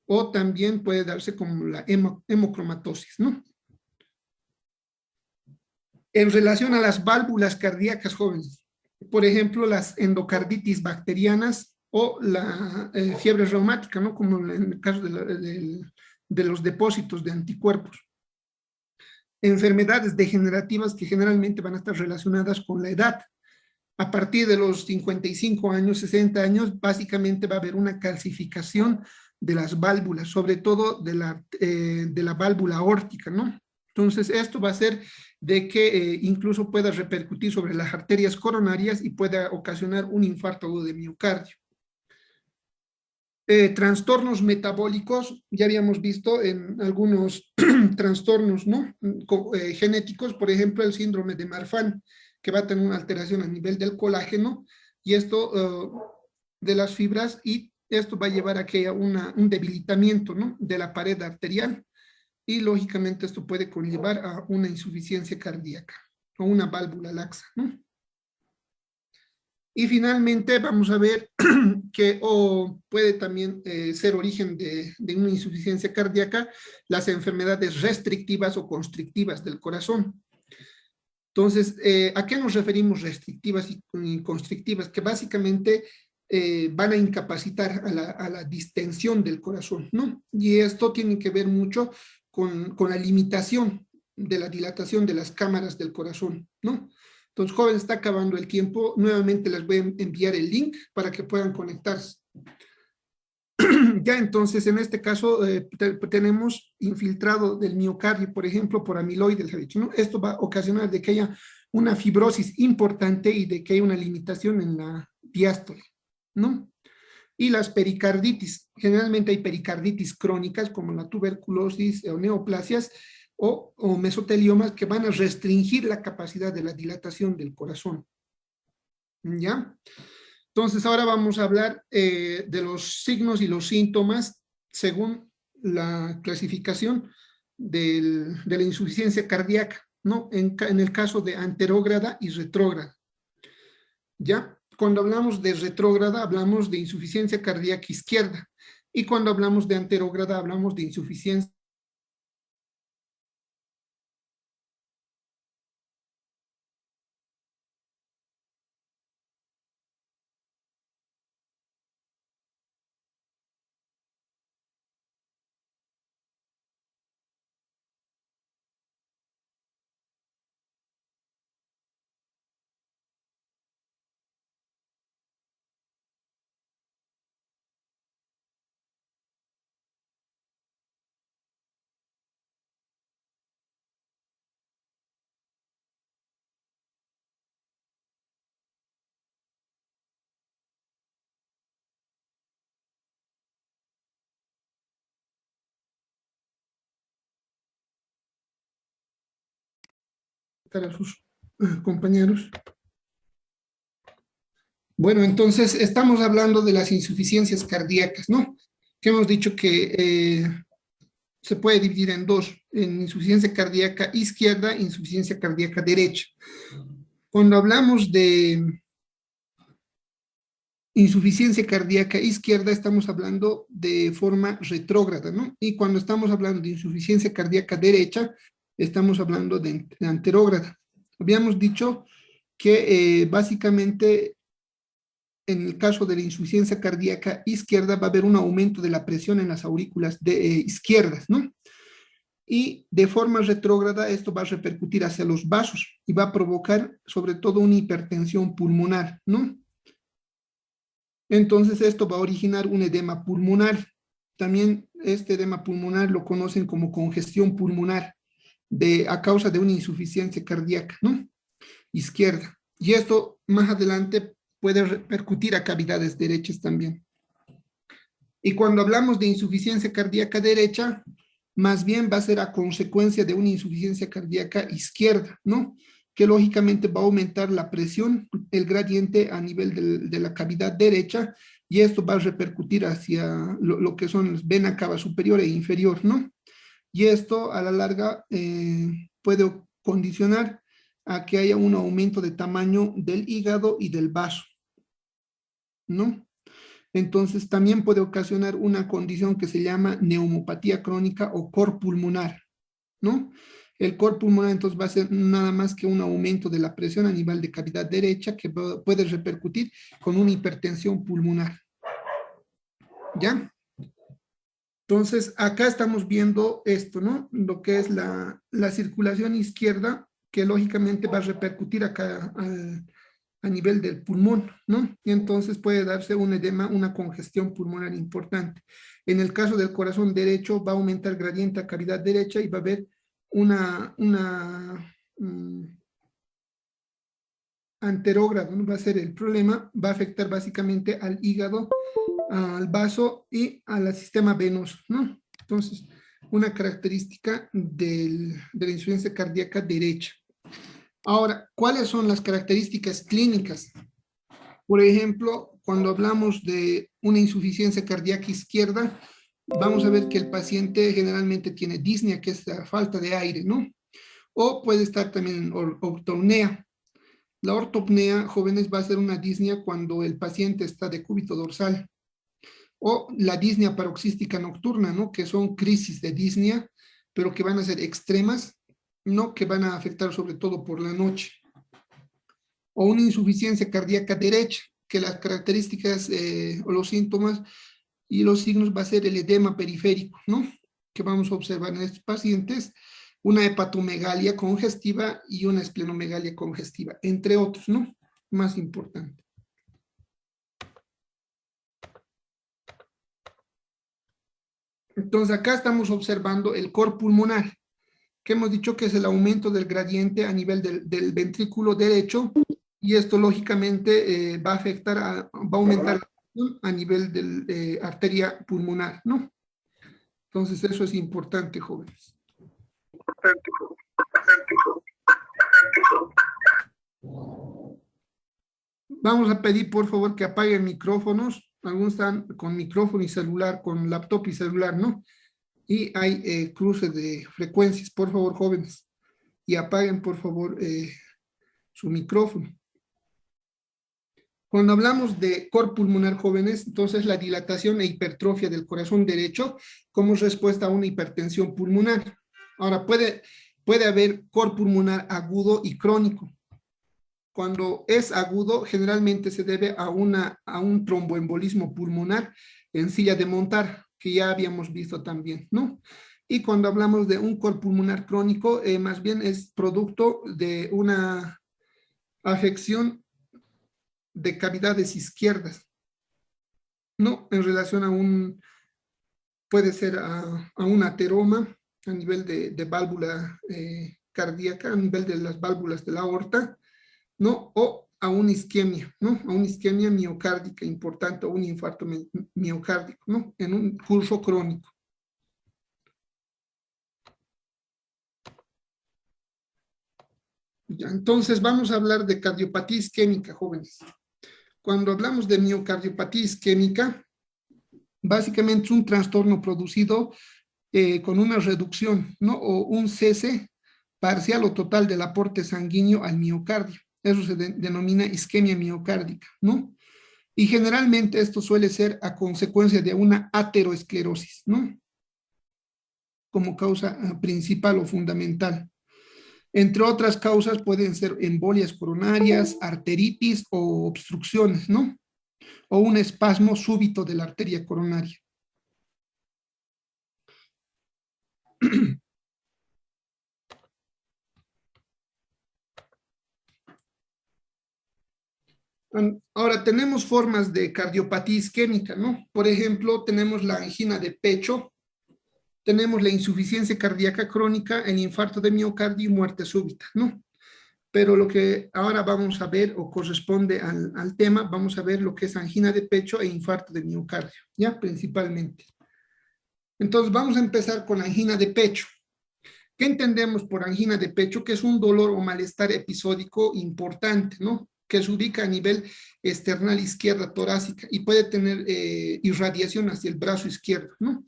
o también puede darse como la hemocromatosis, ¿no? En relación a las válvulas cardíacas, jóvenes, por ejemplo, las endocarditis bacterianas o la fiebre reumática, ¿no? Como en el caso de los depósitos de anticuerpos. Enfermedades degenerativas que generalmente van a estar relacionadas con la edad. A partir de los 55 años, 60 años, básicamente va a haber una calcificación de las válvulas, sobre todo de la válvula aórtica, ¿no? Entonces, esto va a hacer de que incluso pueda repercutir sobre las arterias coronarias y pueda ocasionar un infarto agudo de miocardio. Trastornos metabólicos, ya habíamos visto en algunos trastornos, ¿no? Genéticos, por ejemplo, el síndrome de Marfan, que va a tener una alteración a nivel del colágeno, y esto de las fibras, y esto va a llevar a que haya un debilitamiento, ¿no?, de la pared arterial, y lógicamente esto puede conllevar a una insuficiencia cardíaca o una válvula laxa, ¿no? Y finalmente vamos a ver que puede también ser origen de una insuficiencia cardíaca las enfermedades restrictivas o constrictivas del corazón. Entonces, ¿a qué nos referimos restrictivas y constrictivas? Que básicamente van a incapacitar a la distensión del corazón, ¿no? Y esto tiene que ver mucho con la limitación de la dilatación de las cámaras del corazón, ¿no? Entonces, jóvenes, está acabando el tiempo. Nuevamente les voy a enviar el link para que puedan conectarse. Ya, entonces, en este caso, tenemos infiltrado del miocardio, por ejemplo, por amiloides, ¿no? Esto va a ocasionar de que haya una fibrosis importante y de que haya una limitación en la diástole, ¿no? Y las pericarditis, generalmente hay pericarditis crónicas como la tuberculosis o neoplasias o mesoteliomas que van a restringir la capacidad de la dilatación del corazón, ¿ya? Entonces ahora vamos a hablar de los signos y los síntomas según la clasificación de la insuficiencia cardíaca, ¿no? En el caso de anterógrada y retrógrada, ¿ya? Cuando hablamos de retrógrada, hablamos de insuficiencia cardíaca izquierda. Y cuando hablamos de anterógrada, hablamos de insuficiencia para sus compañeros. Bueno, entonces estamos hablando de las insuficiencias cardíacas, ¿no? Que hemos dicho que se puede dividir en dos, en insuficiencia cardíaca izquierda e insuficiencia cardíaca derecha. Cuando hablamos de insuficiencia cardíaca izquierda, estamos hablando de forma retrógrada, ¿no? Y cuando estamos hablando de insuficiencia cardíaca derecha, estamos hablando de anterógrada. Habíamos dicho que básicamente en el caso de la insuficiencia cardíaca izquierda va a haber un aumento de la presión en las aurículas izquierdas, ¿no? Y de forma retrógrada esto va a repercutir hacia los vasos y va a provocar sobre todo una hipertensión pulmonar, ¿no? Entonces esto va a originar un edema pulmonar. También este edema pulmonar lo conocen como congestión pulmonar a causa de una insuficiencia cardíaca, ¿no? Izquierda. Y esto más adelante puede repercutir a cavidades derechas también. Y cuando hablamos de insuficiencia cardíaca derecha, más bien va a ser a consecuencia de una insuficiencia cardíaca izquierda, ¿no? Que lógicamente va a aumentar la presión, el gradiente a nivel de la cavidad derecha, y esto va a repercutir hacia lo que son las vena cava superior e inferior, ¿no? Y esto a la larga puede condicionar a que haya un aumento de tamaño del hígado y del vaso, ¿no? Entonces también puede ocasionar una condición que se llama neumopatía crónica o cor pulmonar, ¿no? El cor pulmonar entonces va a ser nada más que un aumento de la presión a nivel de cavidad derecha que puede repercutir con una hipertensión pulmonar, ¿ya? Entonces acá estamos viendo esto, ¿no? Lo que es la circulación izquierda, que lógicamente va a repercutir acá a nivel del pulmón, ¿no? Y entonces puede darse un edema, una congestión pulmonar importante. En el caso del corazón derecho va a aumentar el gradiente a cavidad derecha y va a haber una anterógrado, ¿no? Va a ser el problema, va a afectar básicamente al hígado, al vaso y al sistema venoso, ¿no? Entonces, una característica de la insuficiencia cardíaca derecha. Ahora, ¿cuáles son las características clínicas? Por ejemplo, cuando hablamos de una insuficiencia cardíaca izquierda, vamos a ver que el paciente generalmente tiene disnea, que es la falta de aire, ¿no? O puede estar también en ortopnea. La ortopnea, jóvenes, va a ser una disnea cuando el paciente está de cúbito dorsal. O la disnea paroxística nocturna, ¿no? Que son crisis de disnea, pero que van a ser extremas, ¿no? Que van a afectar sobre todo por la noche. O una insuficiencia cardíaca derecha, que las características o los síntomas y los signos va a ser el edema periférico, ¿no? Que vamos a observar en estos pacientes, una hepatomegalia congestiva y una esplenomegalia congestiva, entre otros, ¿no? Más importante. Entonces acá estamos observando el cor pulmonar, que hemos dicho que es el aumento del gradiente a nivel del ventrículo derecho, y esto lógicamente va a aumentar a nivel de arteria pulmonar, ¿no? Entonces, eso es importante, jóvenes. Vamos a pedir, por favor, que apaguen micrófonos. Algunos están con micrófono y celular, con laptop y celular, ¿no? Y hay cruce de frecuencias, por favor, jóvenes. Y apaguen, por favor, su micrófono. Cuando hablamos de cor pulmonar, jóvenes, entonces la dilatación e hipertrofia del corazón derecho como respuesta a una hipertensión pulmonar. Ahora, puede haber cor pulmonar agudo y crónico. Cuando es agudo, generalmente se debe a un tromboembolismo pulmonar en silla de montar, que ya habíamos visto también, ¿no? Y cuando hablamos de un cor pulmonar crónico, más bien es producto de una afección de cavidades izquierdas, ¿no? En relación puede ser a un ateroma a nivel de válvula cardíaca, a nivel de las válvulas de la aorta, ¿no? O a una isquemia, ¿no? A una isquemia miocárdica importante, o un infarto miocárdico, ¿no? En un curso crónico. Ya, entonces vamos a hablar de cardiopatía isquémica, jóvenes. Cuando hablamos de miocardiopatía isquémica, básicamente es un trastorno producido con una reducción, ¿no? O un cese parcial o total del aporte sanguíneo al miocardio. Eso se denomina isquemia miocárdica, ¿no? Y generalmente esto suele ser a consecuencia de una ateroesclerosis, ¿no? Como causa principal o fundamental. Entre otras causas pueden ser embolias coronarias, arteritis o obstrucciones, ¿no? O un espasmo súbito de la arteria coronaria. Ahora, tenemos formas de cardiopatía isquémica, ¿no? Por ejemplo, tenemos la angina de pecho, tenemos la insuficiencia cardíaca crónica, el infarto de miocardio y muerte súbita, ¿no? Pero lo que ahora vamos a ver o corresponde al tema, vamos a ver lo que es angina de pecho e infarto de miocardio, ¿ya? Principalmente. Entonces, vamos a empezar con angina de pecho. ¿Qué entendemos por angina de pecho? Que es un dolor o malestar episódico importante, ¿no? Que se ubica a nivel esternal izquierda torácica y puede tener irradiación hacia el brazo izquierdo, ¿no?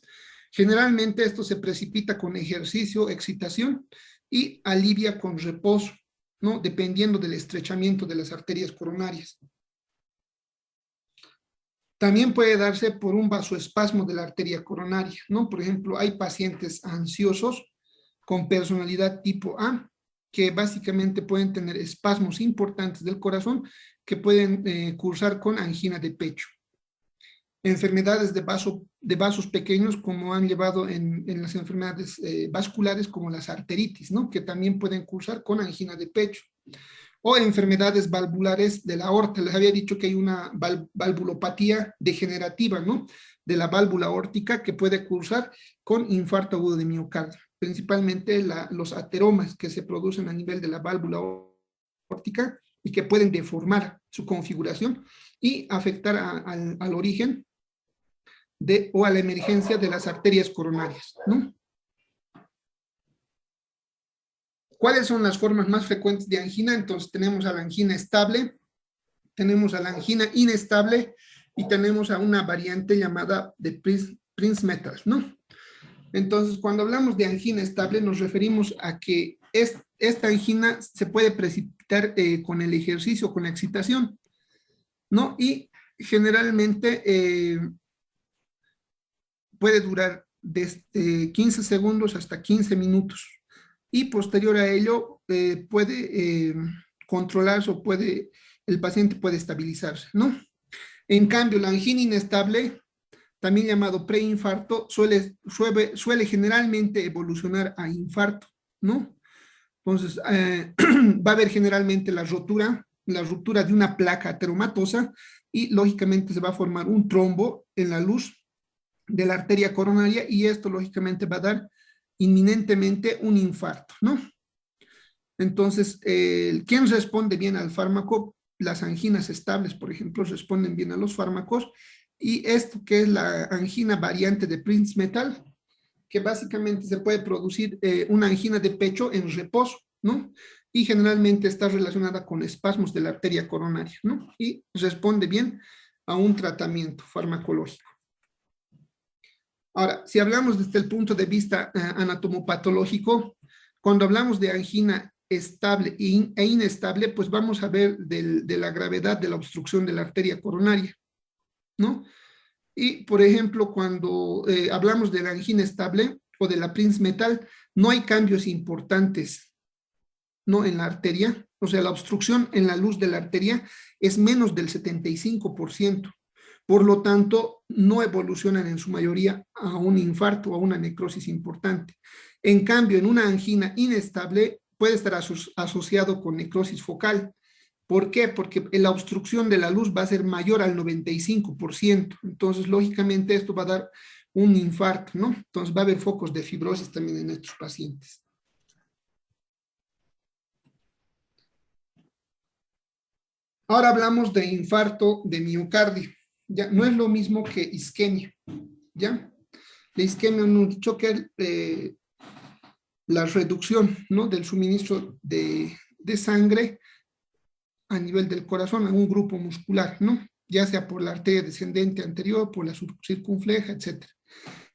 Generalmente esto se precipita con ejercicio, excitación y alivia con reposo, ¿no? Dependiendo del estrechamiento de las arterias coronarias. También puede darse por un vasoespasmo de la arteria coronaria, ¿no? Por ejemplo, hay pacientes ansiosos con personalidad tipo A, que básicamente pueden tener espasmos importantes del corazón que pueden cursar con angina de pecho. Enfermedades de vasos pequeños, como han llevado en las enfermedades vasculares, como las arteritis, ¿no? Que también pueden cursar con angina de pecho. O enfermedades valvulares de la aorta. Les había dicho que hay una valvulopatía degenerativa, ¿no? De la válvula aórtica que puede cursar con infarto agudo de miocardio. Principalmente los ateromas que se producen a nivel de la válvula aórtica y que pueden deformar su configuración y afectar al origen o a la emergencia de las arterias coronarias, ¿no? ¿Cuáles son las formas más frecuentes de angina? Entonces tenemos a la angina estable, tenemos a la angina inestable y tenemos a una variante llamada de Prince-Metal, ¿no? Entonces, cuando hablamos de angina estable, nos referimos a que esta angina se puede precipitar con el ejercicio, con la excitación, ¿no? Y generalmente puede durar desde 15 segundos hasta 15 minutos. Y posterior a ello puede controlarse o el paciente puede estabilizarse, ¿no? En cambio, la angina inestable, también llamado preinfarto, suele generalmente evolucionar a infarto, ¿no? Entonces, va a haber generalmente la ruptura de una placa ateromatosa y lógicamente se va a formar un trombo en la luz de la arteria coronaria y esto lógicamente va a dar inminentemente un infarto, ¿no? Entonces, ¿quién responde bien al fármaco? las anginas estables, por ejemplo, responden bien a los fármacos, y esto que es la angina variante de Prinzmetal, que básicamente se puede producir una angina de pecho en reposo, ¿no? Y generalmente está relacionada con espasmos de la arteria coronaria, ¿no? Y responde bien a un tratamiento farmacológico. Ahora, si hablamos desde el punto de vista anatomopatológico, cuando hablamos de angina estable e inestable, pues vamos a ver de la gravedad de la obstrucción de la arteria coronaria, ¿no? Y, por ejemplo, cuando hablamos de la angina estable o de la Prinzmetal, no hay cambios importantes, ¿no? En la arteria, o sea, la obstrucción en la luz de la arteria es menos del 75%. Por lo tanto, no evolucionan en su mayoría a un infarto o a una necrosis importante. En cambio, en una angina inestable puede estar asociado con necrosis focal. ¿Por qué? Porque la obstrucción de la luz va a ser mayor al 95%. Entonces, lógicamente, esto va a dar un infarto, ¿no? Entonces, va a haber focos de fibrosis también en estos pacientes. Ahora hablamos de infarto de miocardio. Ya no es lo mismo que isquemia, ¿ya? La isquemia nos ha dicho que es la reducción, ¿no? Del suministro de sangre a nivel del corazón a un grupo muscular, ¿no? Ya sea por la arteria descendente anterior, por la circunfleja, etc.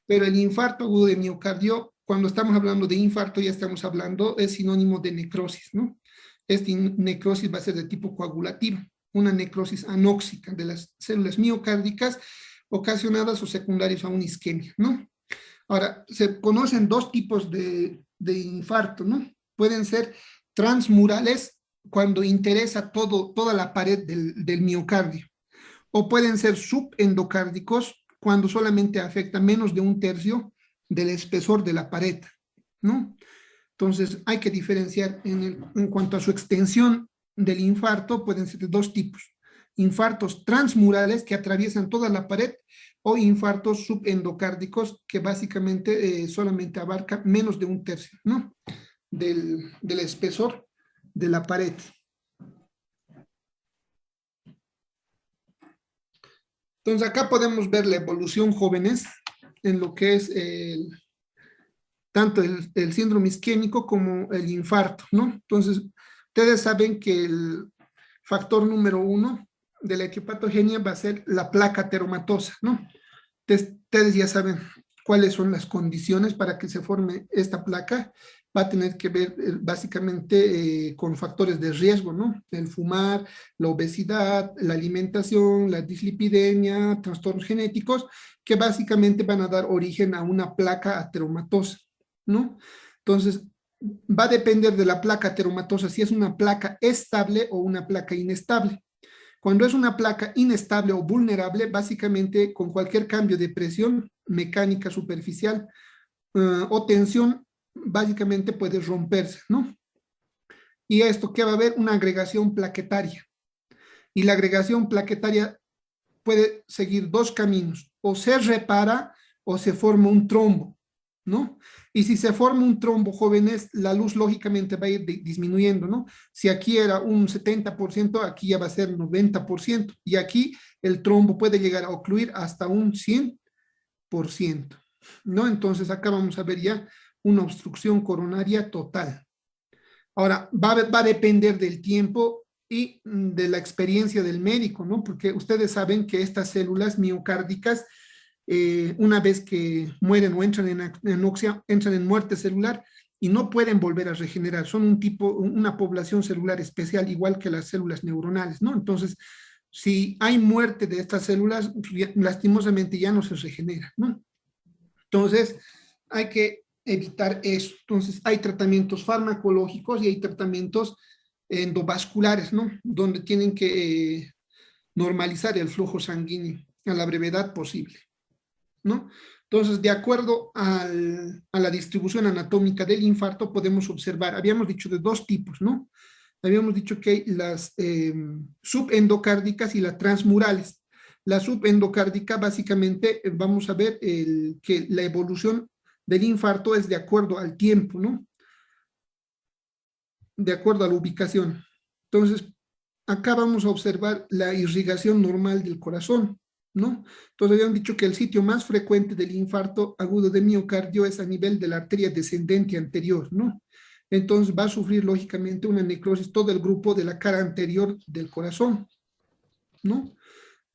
Pero el infarto agudo de miocardio, cuando estamos hablando de infarto, ya estamos hablando, es sinónimo de necrosis, ¿no? Esta necrosis va a ser de tipo coagulativa, una necrosis anóxica de las células miocárdicas ocasionadas o secundarias a una isquemia, ¿no? Ahora, se conocen dos tipos de infarto, ¿no? Pueden ser transmurales, cuando interesa toda la pared del miocardio, o pueden ser subendocárdicos, cuando solamente afecta menos de un tercio del espesor de la pared, ¿no? Entonces, hay que diferenciar en cuanto a su extensión del infarto, pueden ser de dos tipos: infartos transmurales que atraviesan toda la pared, o infartos subendocárdicos que básicamente solamente abarca menos de un tercio, ¿no? Del espesor de la pared. Entonces, acá podemos ver la evolución, jóvenes, en lo que es tanto el síndrome isquémico como el infarto, ¿no? Entonces, ustedes saben que el factor número 1 de la etiopatogenia va a ser la placa ateromatosa, ¿no? Ustedes ya saben cuáles son las condiciones para que se forme esta placa. Va a tener que ver básicamente con factores de riesgo, ¿no? El fumar, la obesidad, la alimentación, la dislipidemia, trastornos genéticos, que básicamente van a dar origen a una placa ateromatosa, ¿no? Entonces, va a depender de la placa ateromatosa si es una placa estable o una placa inestable. Cuando es una placa inestable o vulnerable, básicamente con cualquier cambio de presión mecánica superficial o tensión, básicamente puede romperse, ¿no? Y esto que va a haber una agregación plaquetaria. Y la agregación plaquetaria puede seguir dos caminos: o se repara o se forma un trombo, ¿no? Y si se forma un trombo, jóvenes, la luz lógicamente va a ir disminuyendo, ¿no? Si aquí era un 70%, aquí ya va a ser 90%, y aquí el trombo puede llegar a ocluir hasta un 100%, ¿no? Entonces acá vamos a ver ya una obstrucción coronaria total. Ahora, va a depender del tiempo y de la experiencia del médico, ¿no? Porque ustedes saben que estas células miocárdicas, una vez que mueren o entran en anoxia, entran en muerte celular y no pueden volver a regenerar. Son una población celular especial, igual que las células neuronales, ¿no? Entonces, si hay muerte de estas células, lastimosamente ya no se regenera, ¿no? Entonces, hay que evitar eso. Entonces, hay tratamientos farmacológicos y hay tratamientos endovasculares, ¿no? Donde tienen que normalizar el flujo sanguíneo a la brevedad posible, ¿no? Entonces, de acuerdo a la distribución anatómica del infarto, podemos observar, habíamos dicho de dos tipos, ¿no? Habíamos dicho que hay las subendocárdicas y las transmurales. La subendocárdica, básicamente, vamos a ver que la evolución del infarto es de acuerdo al tiempo, ¿no? De acuerdo a la ubicación. Entonces, acá vamos a observar la irrigación normal del corazón, ¿no? Entonces habían dicho que el sitio más frecuente del infarto agudo de miocardio es a nivel de la arteria descendente anterior, ¿no? Entonces va a sufrir lógicamente una necrosis todo el grupo de la cara anterior del corazón, ¿no?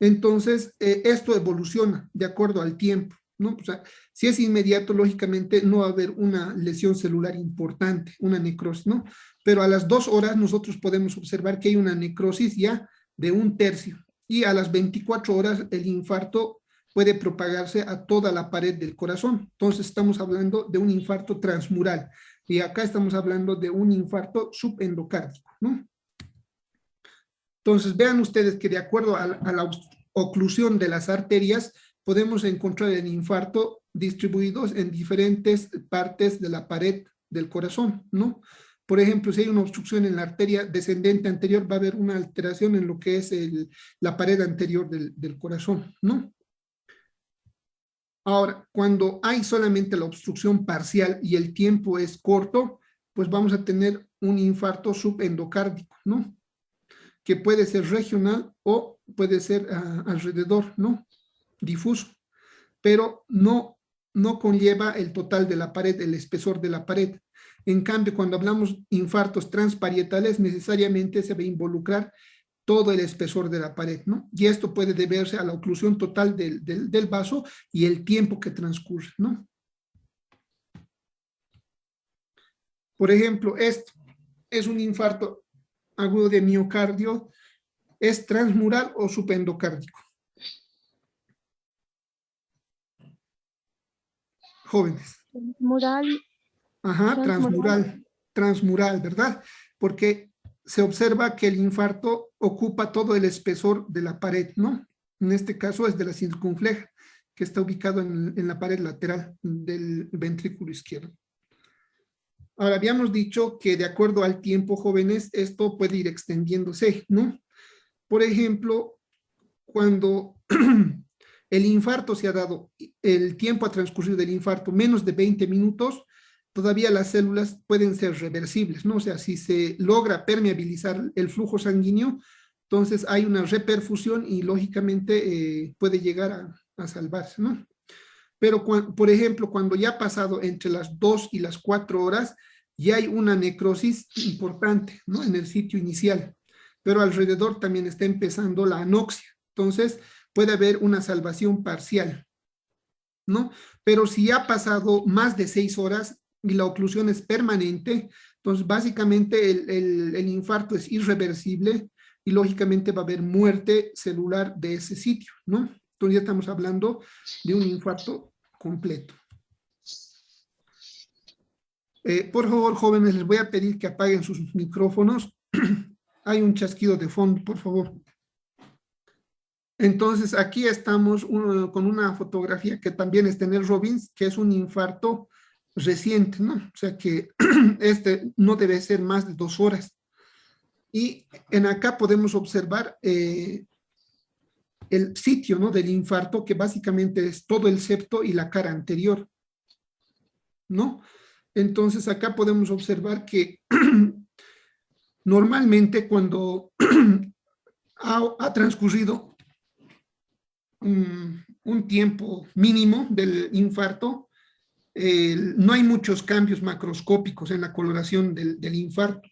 Entonces, esto evoluciona de acuerdo al tiempo, ¿no? O sea, si es inmediato, lógicamente no va a haber una lesión celular importante, una necrosis, ¿no? Pero a las 2 horas nosotros podemos observar que hay una necrosis ya de 1/3 y a las 24 horas el infarto puede propagarse a toda la pared del corazón. Entonces estamos hablando de un infarto transmural y acá estamos hablando de un infarto subendocárdico, ¿no? Entonces, vean ustedes que de acuerdo a la oclusión de las arterias, podemos encontrar el infarto distribuidos en diferentes partes de la pared del corazón, ¿no? Por ejemplo, si hay una obstrucción en la arteria descendente anterior, va a haber una alteración en lo que es la pared anterior del corazón, ¿no? Ahora, cuando hay solamente la obstrucción parcial y el tiempo es corto, pues vamos a tener un infarto subendocárdico, ¿no? Que puede ser regional o puede ser alrededor, ¿no? Difuso, pero no conlleva el total de la pared, el espesor de la pared. En cambio, cuando hablamos infartos transparietales, necesariamente se va a involucrar todo el espesor de la pared, ¿no? Y esto puede deberse a la oclusión total del vaso y el tiempo que transcurre, ¿no? Por ejemplo, esto es un infarto agudo de miocardio. ¿Es transmural o subendocárdico? Jóvenes. Mural, Ajá, transmural. transmural, ¿verdad? Porque se observa que el infarto ocupa todo el espesor de la pared, ¿no? En este caso es de la circunfleja, que está ubicado en la pared lateral del ventrículo izquierdo. Ahora, habíamos dicho que de acuerdo al tiempo, jóvenes, esto puede ir extendiéndose, ¿no? Por ejemplo, cuando el infarto se ha dado, el tiempo a transcurrir del infarto menos de 20 minutos, todavía las células pueden ser reversibles, ¿no? O sea, si se logra permeabilizar el flujo sanguíneo, entonces hay una reperfusión y lógicamente puede llegar a salvarse, ¿no? Pero, por ejemplo, cuando ya ha pasado entre las 2 y las 4 horas, ya hay una necrosis importante, ¿no? En el sitio inicial, pero alrededor también está empezando la anoxia. Entonces, puede haber una salvación parcial, ¿no? Pero si ha pasado más de 6 horas y la oclusión es permanente, entonces básicamente el infarto es irreversible y lógicamente va a haber muerte celular de ese sitio, ¿no? Entonces ya estamos hablando de un infarto completo. Por favor, jóvenes, les voy a pedir que apaguen sus micrófonos. Hay un chasquido de fondo, por favor. Entonces, aquí estamos con una fotografía que también está en el Robbins, que es un infarto reciente, ¿no? O sea que este no debe ser más de 2 horas. Y en acá podemos observar el sitio, ¿no? Del infarto, que básicamente es todo el septo y la cara anterior, ¿no? Entonces, acá podemos observar que normalmente cuando ha transcurrido un tiempo mínimo del infarto, no hay muchos cambios macroscópicos en la coloración del infarto.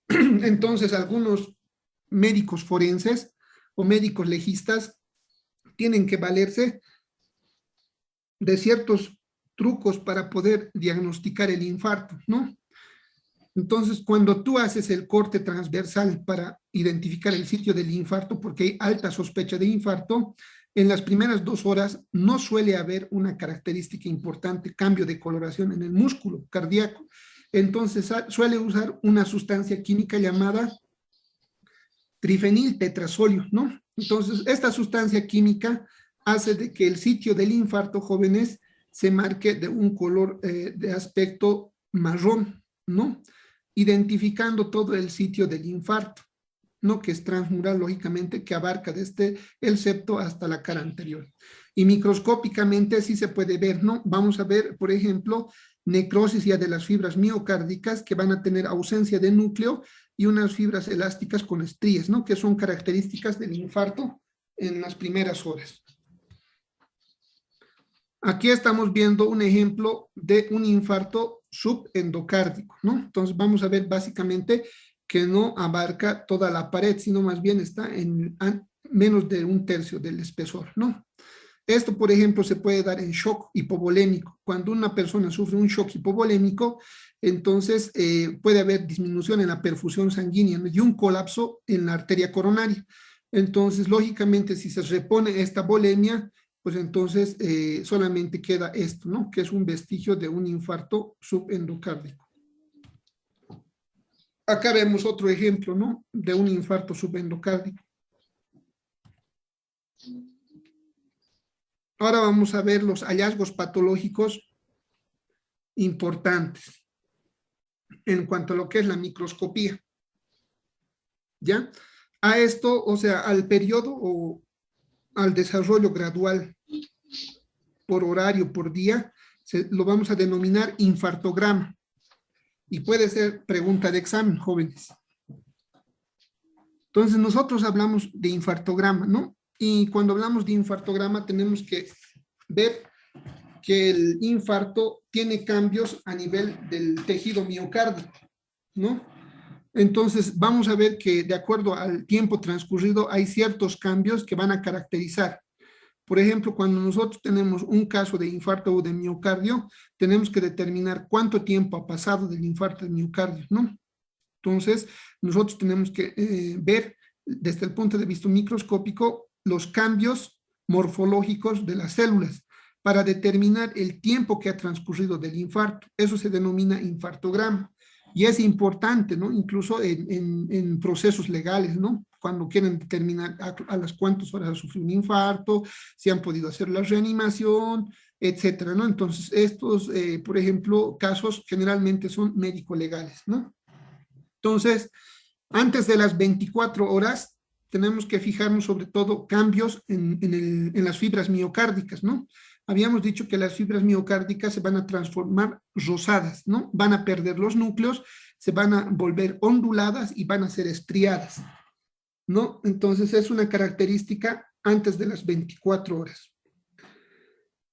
Entonces, algunos médicos forenses o médicos legistas tienen que valerse de ciertos trucos para poder diagnosticar el infarto, ¿no? Entonces, cuando tú haces el corte transversal para identificar el sitio del infarto, porque hay alta sospecha de infarto, en las primeras 2 horas no suele haber una característica importante, cambio de coloración en el músculo cardíaco. Entonces, suele usar una sustancia química llamada trifeniltetrazolio, ¿no? Entonces, esta sustancia química hace de que el sitio del infarto, jóvenes, se marque de un color de aspecto marrón, ¿no? Identificando todo el sitio del infarto, ¿no? Que es transmural, lógicamente, que abarca desde el septo hasta la cara anterior. Y microscópicamente sí se puede ver, ¿no? Vamos a ver, por ejemplo, necrosis ya de las fibras miocárdicas que van a tener ausencia de núcleo y unas fibras elásticas con estrías, ¿no? Que son características del infarto en las primeras horas. Aquí estamos viendo un ejemplo de un infarto subendocárdico, ¿no? Entonces vamos a ver básicamente que no abarca toda la pared, sino más bien está en menos de un tercio del espesor, ¿no? Esto, por ejemplo, se puede dar en shock hipovolémico. Cuando una persona sufre un shock hipovolémico, entonces puede haber disminución en la perfusión sanguínea, ¿no? Y un colapso en la arteria coronaria. Entonces, lógicamente, si se repone esta volemia, pues entonces solamente queda esto, ¿no? Que es un vestigio de un infarto subendocárdico. Acá vemos otro ejemplo, ¿no? De un infarto subendocárdico. Ahora vamos a ver los hallazgos patológicos importantes en cuanto a lo que es la microscopía. ¿Ya? A esto, o sea, al periodo o al desarrollo gradual por horario, por día, lo vamos a denominar infartograma. Y puede ser pregunta de examen, jóvenes. Entonces, nosotros hablamos de infartograma, ¿no? Y cuando hablamos de infartograma tenemos que ver que el infarto tiene cambios a nivel del tejido miocárdico, ¿no? Entonces, vamos a ver que de acuerdo al tiempo transcurrido hay ciertos cambios que van a caracterizar. Por ejemplo, cuando nosotros tenemos un caso de infarto o de miocardio, tenemos que determinar cuánto tiempo ha pasado del infarto de miocardio, ¿no? Entonces, nosotros tenemos que ver desde el punto de vista microscópico los cambios morfológicos de las células para determinar el tiempo que ha transcurrido del infarto. Eso se denomina infartograma. Y es importante, ¿no? Incluso en procesos legales, ¿no? Cuando quieren determinar a las cuántas horas ha sufrido un infarto, si han podido hacer la reanimación, etcétera, ¿no? Entonces, estos, por ejemplo, casos generalmente son médico-legales, ¿no? Entonces, antes de las 24 horas, tenemos que fijarnos sobre todo cambios en las fibras miocárdicas, ¿no? Habíamos dicho que las fibras miocárdicas se van a transformar rosadas, ¿no? Van a perder los núcleos, se van a volver onduladas y van a ser estriadas, ¿no? Entonces, es una característica antes de las 24 horas.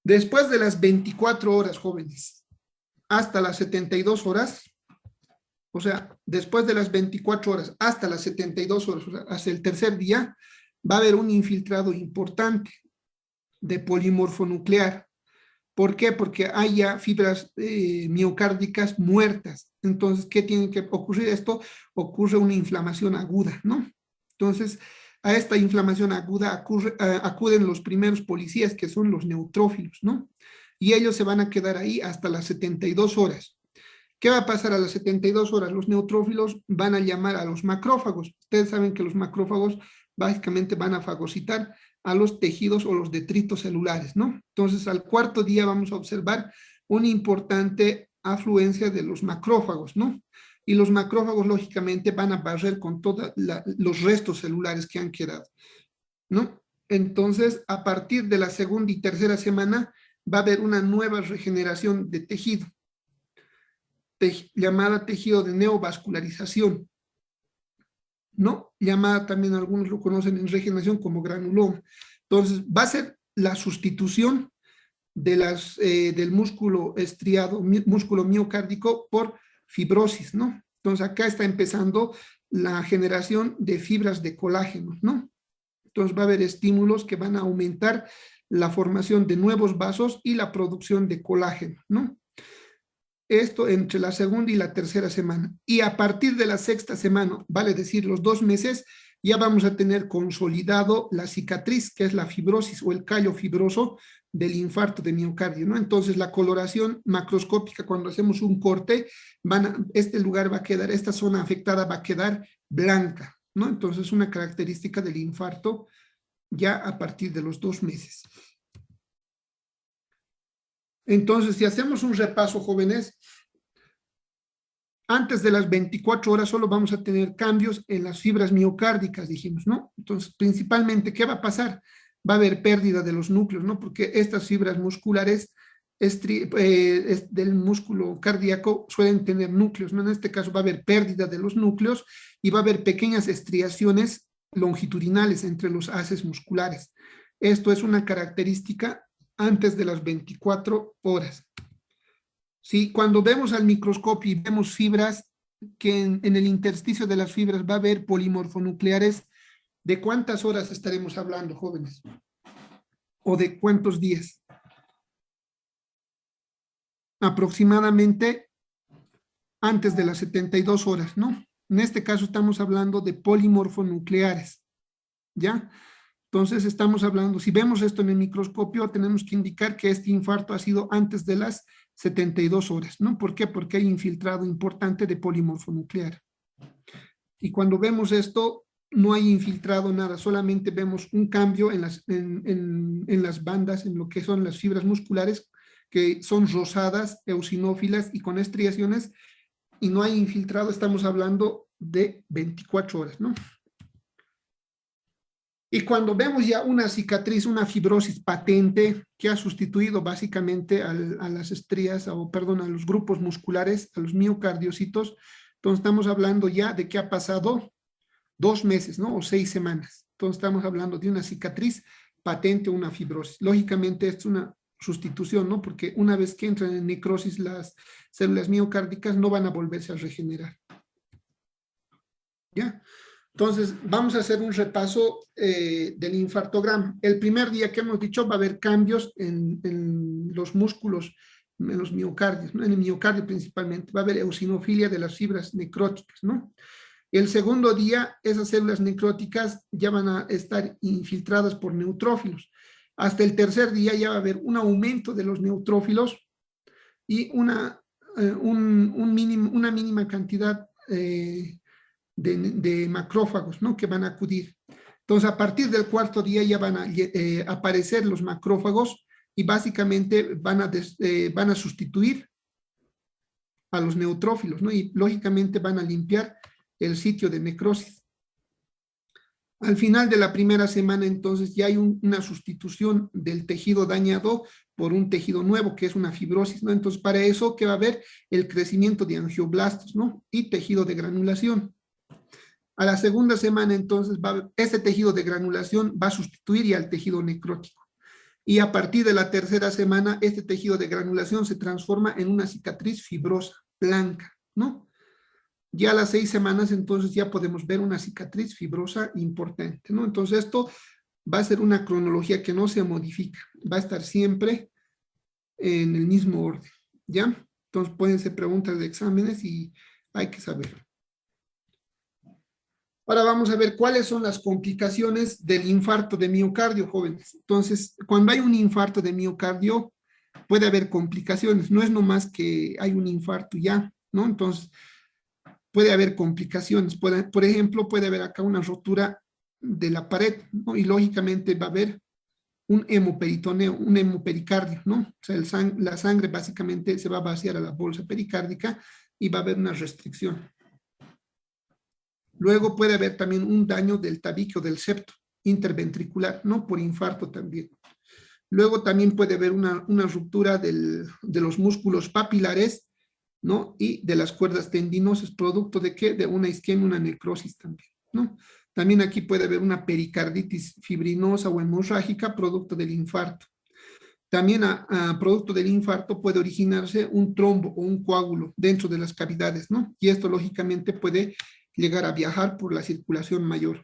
Después de las 24 horas, jóvenes, hasta las 72 horas, o sea, después de las 24 horas hasta las 72 horas, o sea, hasta el tercer día, va a haber un infiltrado importante de polimorfo nuclear. ¿Por qué? Porque hay ya fibras miocárdicas muertas. Entonces, ¿qué tiene que ocurrir esto? Ocurre una inflamación aguda, ¿no? Entonces, a esta inflamación aguda acuden los primeros policías, que son los neutrófilos, ¿no? Y ellos se van a quedar ahí hasta las 72 horas. ¿Qué va a pasar a las 72 horas? Los neutrófilos van a llamar a los macrófagos. Ustedes saben que los macrófagos básicamente van a fagocitar a los tejidos o los detritos celulares, ¿no? Entonces, al cuarto día vamos a observar una importante afluencia de los macrófagos, ¿no? Y los macrófagos, lógicamente, van a barrer con todos los restos celulares que han quedado, ¿no? Entonces, a partir de la segunda y tercera semana, va a haber una nueva regeneración de tejido, llamada tejido de neovascularización, ¿no? Llamada también, algunos lo conocen en regeneración como granuloma. Entonces, va a ser la sustitución de del músculo estriado, músculo miocárdico por fibrosis, ¿no? Entonces, acá está empezando la generación de fibras de colágeno, ¿no? Entonces, va a haber estímulos que van a aumentar la formación de nuevos vasos y la producción de colágeno, ¿no? Esto entre la segunda y la tercera semana. Y a partir de la sexta semana, vale decir los 2 meses, ya vamos a tener consolidado la cicatriz, que es la fibrosis o el callo fibroso del infarto de miocardio, ¿no? Entonces, la coloración macroscópica, cuando hacemos un corte, este lugar va a quedar, esta zona afectada va a quedar blanca, ¿no? Entonces, una característica del infarto ya a partir de los 2 meses. Entonces, si hacemos un repaso, jóvenes, antes de las 24 horas solo vamos a tener cambios en las fibras miocárdicas, dijimos, ¿no? Entonces, principalmente, ¿qué va a pasar? Va a haber pérdida de los núcleos, ¿no? Porque estas fibras musculares del músculo cardíaco suelen tener núcleos, ¿no? En este caso va a haber pérdida de los núcleos y va a haber pequeñas estriaciones longitudinales entre los haces musculares. Esto es una característica antes de las 24 horas. ¿Sí? Cuando vemos al microscopio y vemos fibras, que en el intersticio de las fibras va a haber polimorfonucleares, ¿de cuántas horas estaremos hablando, jóvenes? ¿O de cuántos días? Aproximadamente antes de las 72 horas, ¿no? En este caso estamos hablando de polimorfonucleares, ¿ya? Entonces estamos hablando, si vemos esto en el microscopio, tenemos que indicar que este infarto ha sido antes de las 72 horas, ¿no? ¿Por qué? Porque hay infiltrado importante de polimorfonuclear. Y cuando vemos esto, no hay infiltrado nada, solamente vemos un cambio en las bandas, en lo que son las fibras musculares, que son rosadas, eosinófilas y con estriaciones, y no hay infiltrado, estamos hablando de 24 horas, ¿no? Y cuando vemos ya una cicatriz, una fibrosis patente que ha sustituido básicamente a las estrías, o perdón, a los grupos musculares, a los miocardiocitos, entonces estamos hablando ya de que ha pasado 2 meses, ¿no? O 6 semanas. Entonces estamos hablando de una cicatriz patente o una fibrosis. Lógicamente esto es una sustitución, ¿no? Porque una vez que entran en necrosis las células miocárdicas no van a volverse a regenerar. ¿Ya? Entonces, vamos a hacer un repaso del infartograma. El primer día que hemos dicho va a haber cambios en los músculos, en los miocardios, ¿no? En el miocardio principalmente. Va a haber eosinofilia de las fibras necróticas, ¿no? El segundo día, esas células necróticas ya van a estar infiltradas por neutrófilos. Hasta el tercer día ya va a haber un aumento de los neutrófilos y una mínima cantidad de macrófagos, ¿no? Que van a acudir. Entonces, a partir del cuarto día ya van a aparecer los macrófagos y básicamente van a sustituir a los neutrófilos, ¿no? Y lógicamente van a limpiar el sitio de necrosis. Al final de la primera semana, entonces, ya hay una sustitución del tejido dañado por un tejido nuevo, que es una fibrosis, ¿no? Entonces, para eso, ¿qué va a haber? El crecimiento de angioblastos, ¿no? Y tejido de granulación. A la segunda semana, entonces, ese tejido de granulación va a sustituir ya al tejido necrótico. Y a partir de la tercera semana, este tejido de granulación se transforma en una cicatriz fibrosa, blanca, ¿no? Ya a las 6 semanas, entonces, ya podemos ver una cicatriz fibrosa importante, ¿no? Entonces, esto va a ser una cronología que no se modifica, va a estar siempre en el mismo orden, ¿ya? Entonces, pueden ser preguntas de exámenes y hay que saberlo. Ahora vamos a ver cuáles son las complicaciones del infarto de miocardio, jóvenes. Entonces, cuando hay un infarto de miocardio, puede haber complicaciones. No es nomás que hay un infarto ya, ¿no? Entonces, puede haber complicaciones. Por ejemplo, puede haber acá una rotura de la pared, ¿no? Y lógicamente va a haber un hemoperitoneo, un hemopericardio, ¿no? O sea, la sangre básicamente se va a vaciar a la bolsa pericárdica y va a haber una restricción. Luego puede haber también un daño del tabique o del septo interventricular, ¿no? Por infarto también. Luego también puede haber una ruptura de los músculos papilares, ¿no? Y de las cuerdas tendinosas, producto de ¿qué? De una isquemia, una necrosis también, ¿no? También aquí puede haber una pericarditis fibrinosa o hemorrágica, producto del infarto. También a producto del infarto puede originarse un trombo o un coágulo dentro de las cavidades, ¿no? Y esto lógicamente puede llegar a viajar por la circulación mayor.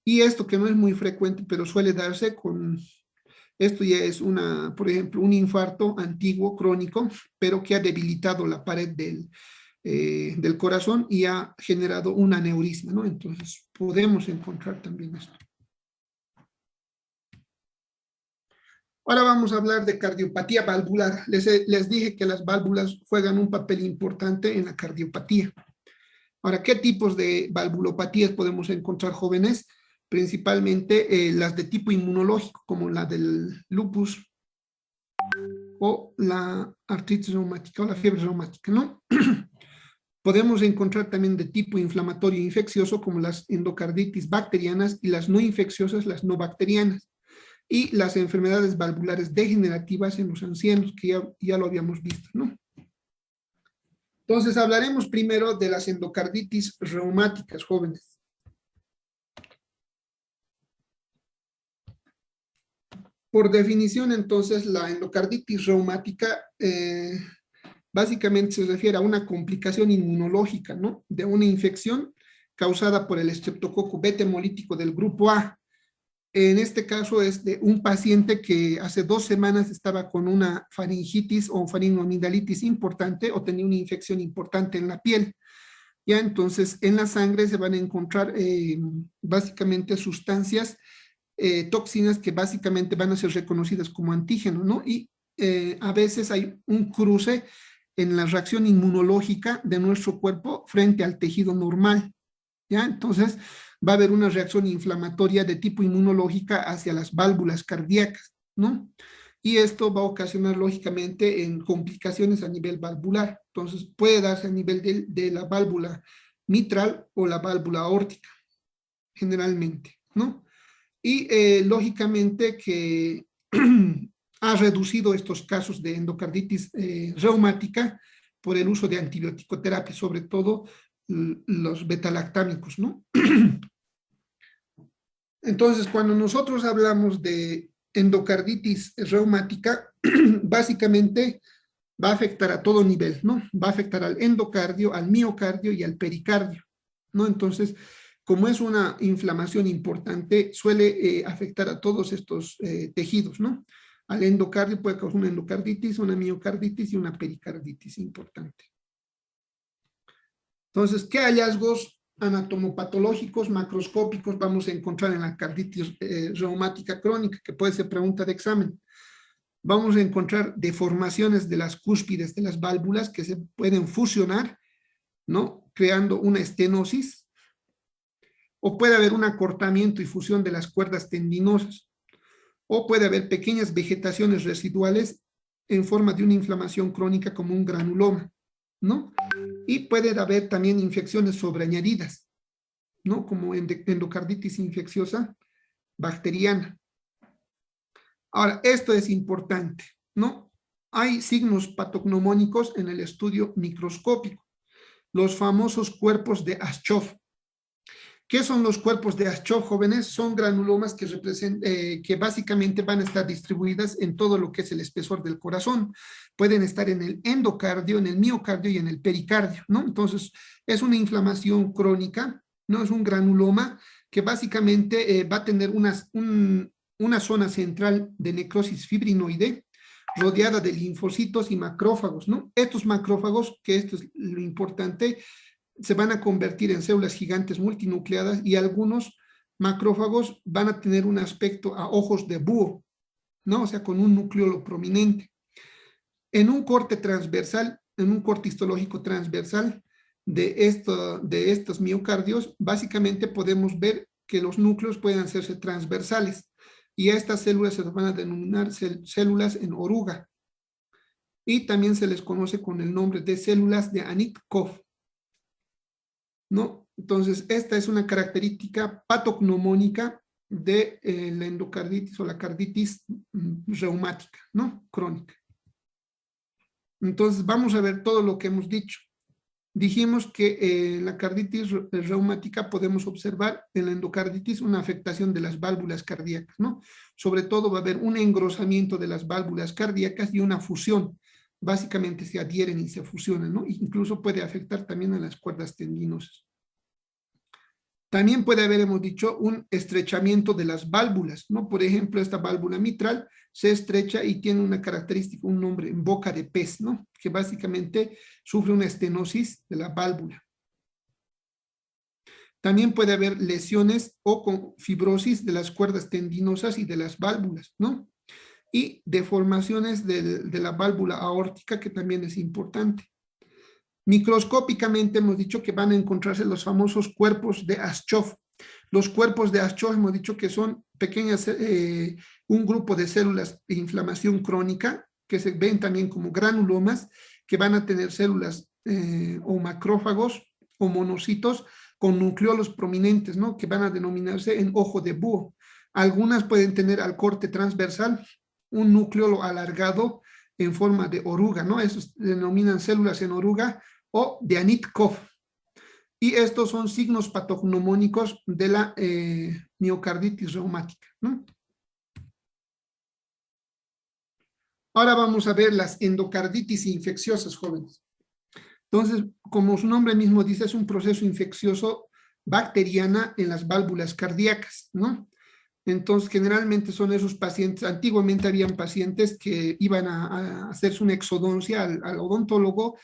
Y esto que no es muy frecuente, pero suele darse esto ya es por ejemplo, un infarto antiguo, crónico, pero que ha debilitado la pared del corazón y ha generado un aneurisma, ¿no? Entonces, podemos encontrar también esto. Ahora vamos a hablar de cardiopatía valvular. Les dije que las válvulas juegan un papel importante en la cardiopatía. Ahora, ¿qué tipos de valvulopatías podemos encontrar, jóvenes? Principalmente las de tipo inmunológico, como la del lupus o la artritis reumática o la fiebre reumática, ¿no? Podemos encontrar también de tipo inflamatorio infeccioso, como las endocarditis bacterianas, y las no infecciosas, las no bacterianas, y las enfermedades valvulares degenerativas en los ancianos, que ya lo habíamos visto, ¿no? Entonces, hablaremos primero de las endocarditis reumáticas, jóvenes. Por definición, entonces, la endocarditis reumática básicamente se refiere a una complicación inmunológica, ¿no? De una infección causada por el estreptococo beta hemolítico del grupo A. En este caso es de un paciente que hace 2 semanas estaba con una faringitis o faringoamigdalitis importante o tenía una infección importante en la piel. Ya, entonces en la sangre se van a encontrar básicamente sustancias, toxinas que básicamente van a ser reconocidas como antígeno, ¿no? Y a veces hay un cruce en la reacción inmunológica de nuestro cuerpo frente al tejido normal, ¿ya? Entonces va a haber una reacción inflamatoria de tipo inmunológica hacia las válvulas cardíacas, ¿no? Y esto va a ocasionar lógicamente en complicaciones a nivel valvular. Entonces puede darse a nivel de la válvula mitral o la válvula aórtica, generalmente, ¿no? Y lógicamente que ha reducido estos casos de endocarditis reumática por el uso de antibiótico-terapia, sobre todo los betalactámicos, ¿no? Entonces, cuando nosotros hablamos de endocarditis reumática, básicamente va a afectar a todo nivel, ¿no? Va a afectar al endocardio, al miocardio y al pericardio, ¿no? Entonces, como es una inflamación importante, suele afectar a todos estos tejidos, ¿no? Al endocardio puede causar una endocarditis, una miocarditis y una pericarditis importante. Entonces, ¿qué hallazgos anatomopatológicos, macroscópicos vamos a encontrar en la carditis reumática crónica, que puede ser pregunta de examen? Vamos a encontrar deformaciones de las cúspides de las válvulas que se pueden fusionar, ¿no? Creando una estenosis, o puede haber un acortamiento y fusión de las cuerdas tendinosas, o puede haber pequeñas vegetaciones residuales en forma de una inflamación crónica como un granuloma, ¿no? Y puede haber también infecciones sobreañadidas, ¿no? Como endocarditis infecciosa bacteriana. Ahora, esto es importante, ¿no? Hay signos patognomónicos en el estudio microscópico, los famosos cuerpos de Aschoff. ¿Qué son los cuerpos de Aschoff, jóvenes? Son granulomas que básicamente van a estar distribuidas en todo lo que es el espesor del corazón. Pueden estar en el endocardio, en el miocardio y en el pericardio, ¿no? Entonces, es una inflamación crónica, ¿no? Es un granuloma que básicamente va a tener una zona central de necrosis fibrinoide rodeada de linfocitos y macrófagos, ¿no? Estos macrófagos, que esto es lo importante, se van a convertir en células gigantes multinucleadas y algunos macrófagos van a tener un aspecto a ojos de búho, ¿no? O sea, con un núcleo prominente. En un corte transversal, en un corte histológico transversal de estos miocardios, básicamente podemos ver que los núcleos pueden hacerse transversales y a estas células se van a denominar células en oruga y también se les conoce con el nombre de células de Annenkopf, ¿no? Entonces, esta es una característica patognomónica de la endocarditis o la carditis reumática, ¿no? Crónica. Entonces, vamos a ver todo lo que hemos dicho. Dijimos que en la carditis reumática podemos observar en la endocarditis una afectación de las válvulas cardíacas, ¿no? Sobre todo va a haber un engrosamiento de las válvulas cardíacas y una fusión. Básicamente se adhieren y se fusionan, ¿no? Incluso puede afectar también a las cuerdas tendinosas. También puede haber, hemos dicho, un estrechamiento de las válvulas, ¿no? Por ejemplo, esta válvula mitral se estrecha y tiene una característica, un nombre en boca de pez, ¿no? Que básicamente sufre una estenosis de la válvula. También puede haber lesiones o con fibrosis de las cuerdas tendinosas y de las válvulas, ¿no? Y deformaciones de la válvula aórtica, que también es importante. Microscópicamente hemos dicho que van a encontrarse los famosos cuerpos de Aschoff. Los cuerpos de Aschoff hemos dicho que son pequeñas, un grupo de células de inflamación crónica que se ven también como granulomas, que van a tener células o macrófagos o monocitos con nucleolos prominentes, ¿no? Que van a denominarse en ojo de búho. Algunas pueden tener al corte transversal un núcleo alargado en forma de oruga, ¿no? Esos se denominan células en oruga o de Anitkov. Y estos son signos patognomónicos de la miocarditis reumática, ¿no? Ahora vamos a ver las endocarditis infecciosas, jóvenes. Entonces, como su nombre mismo dice, es un proceso infeccioso bacteriana en las válvulas cardíacas, ¿no? Entonces, generalmente son esos pacientes, antiguamente habían pacientes que iban a hacerse una exodoncia al odontólogo,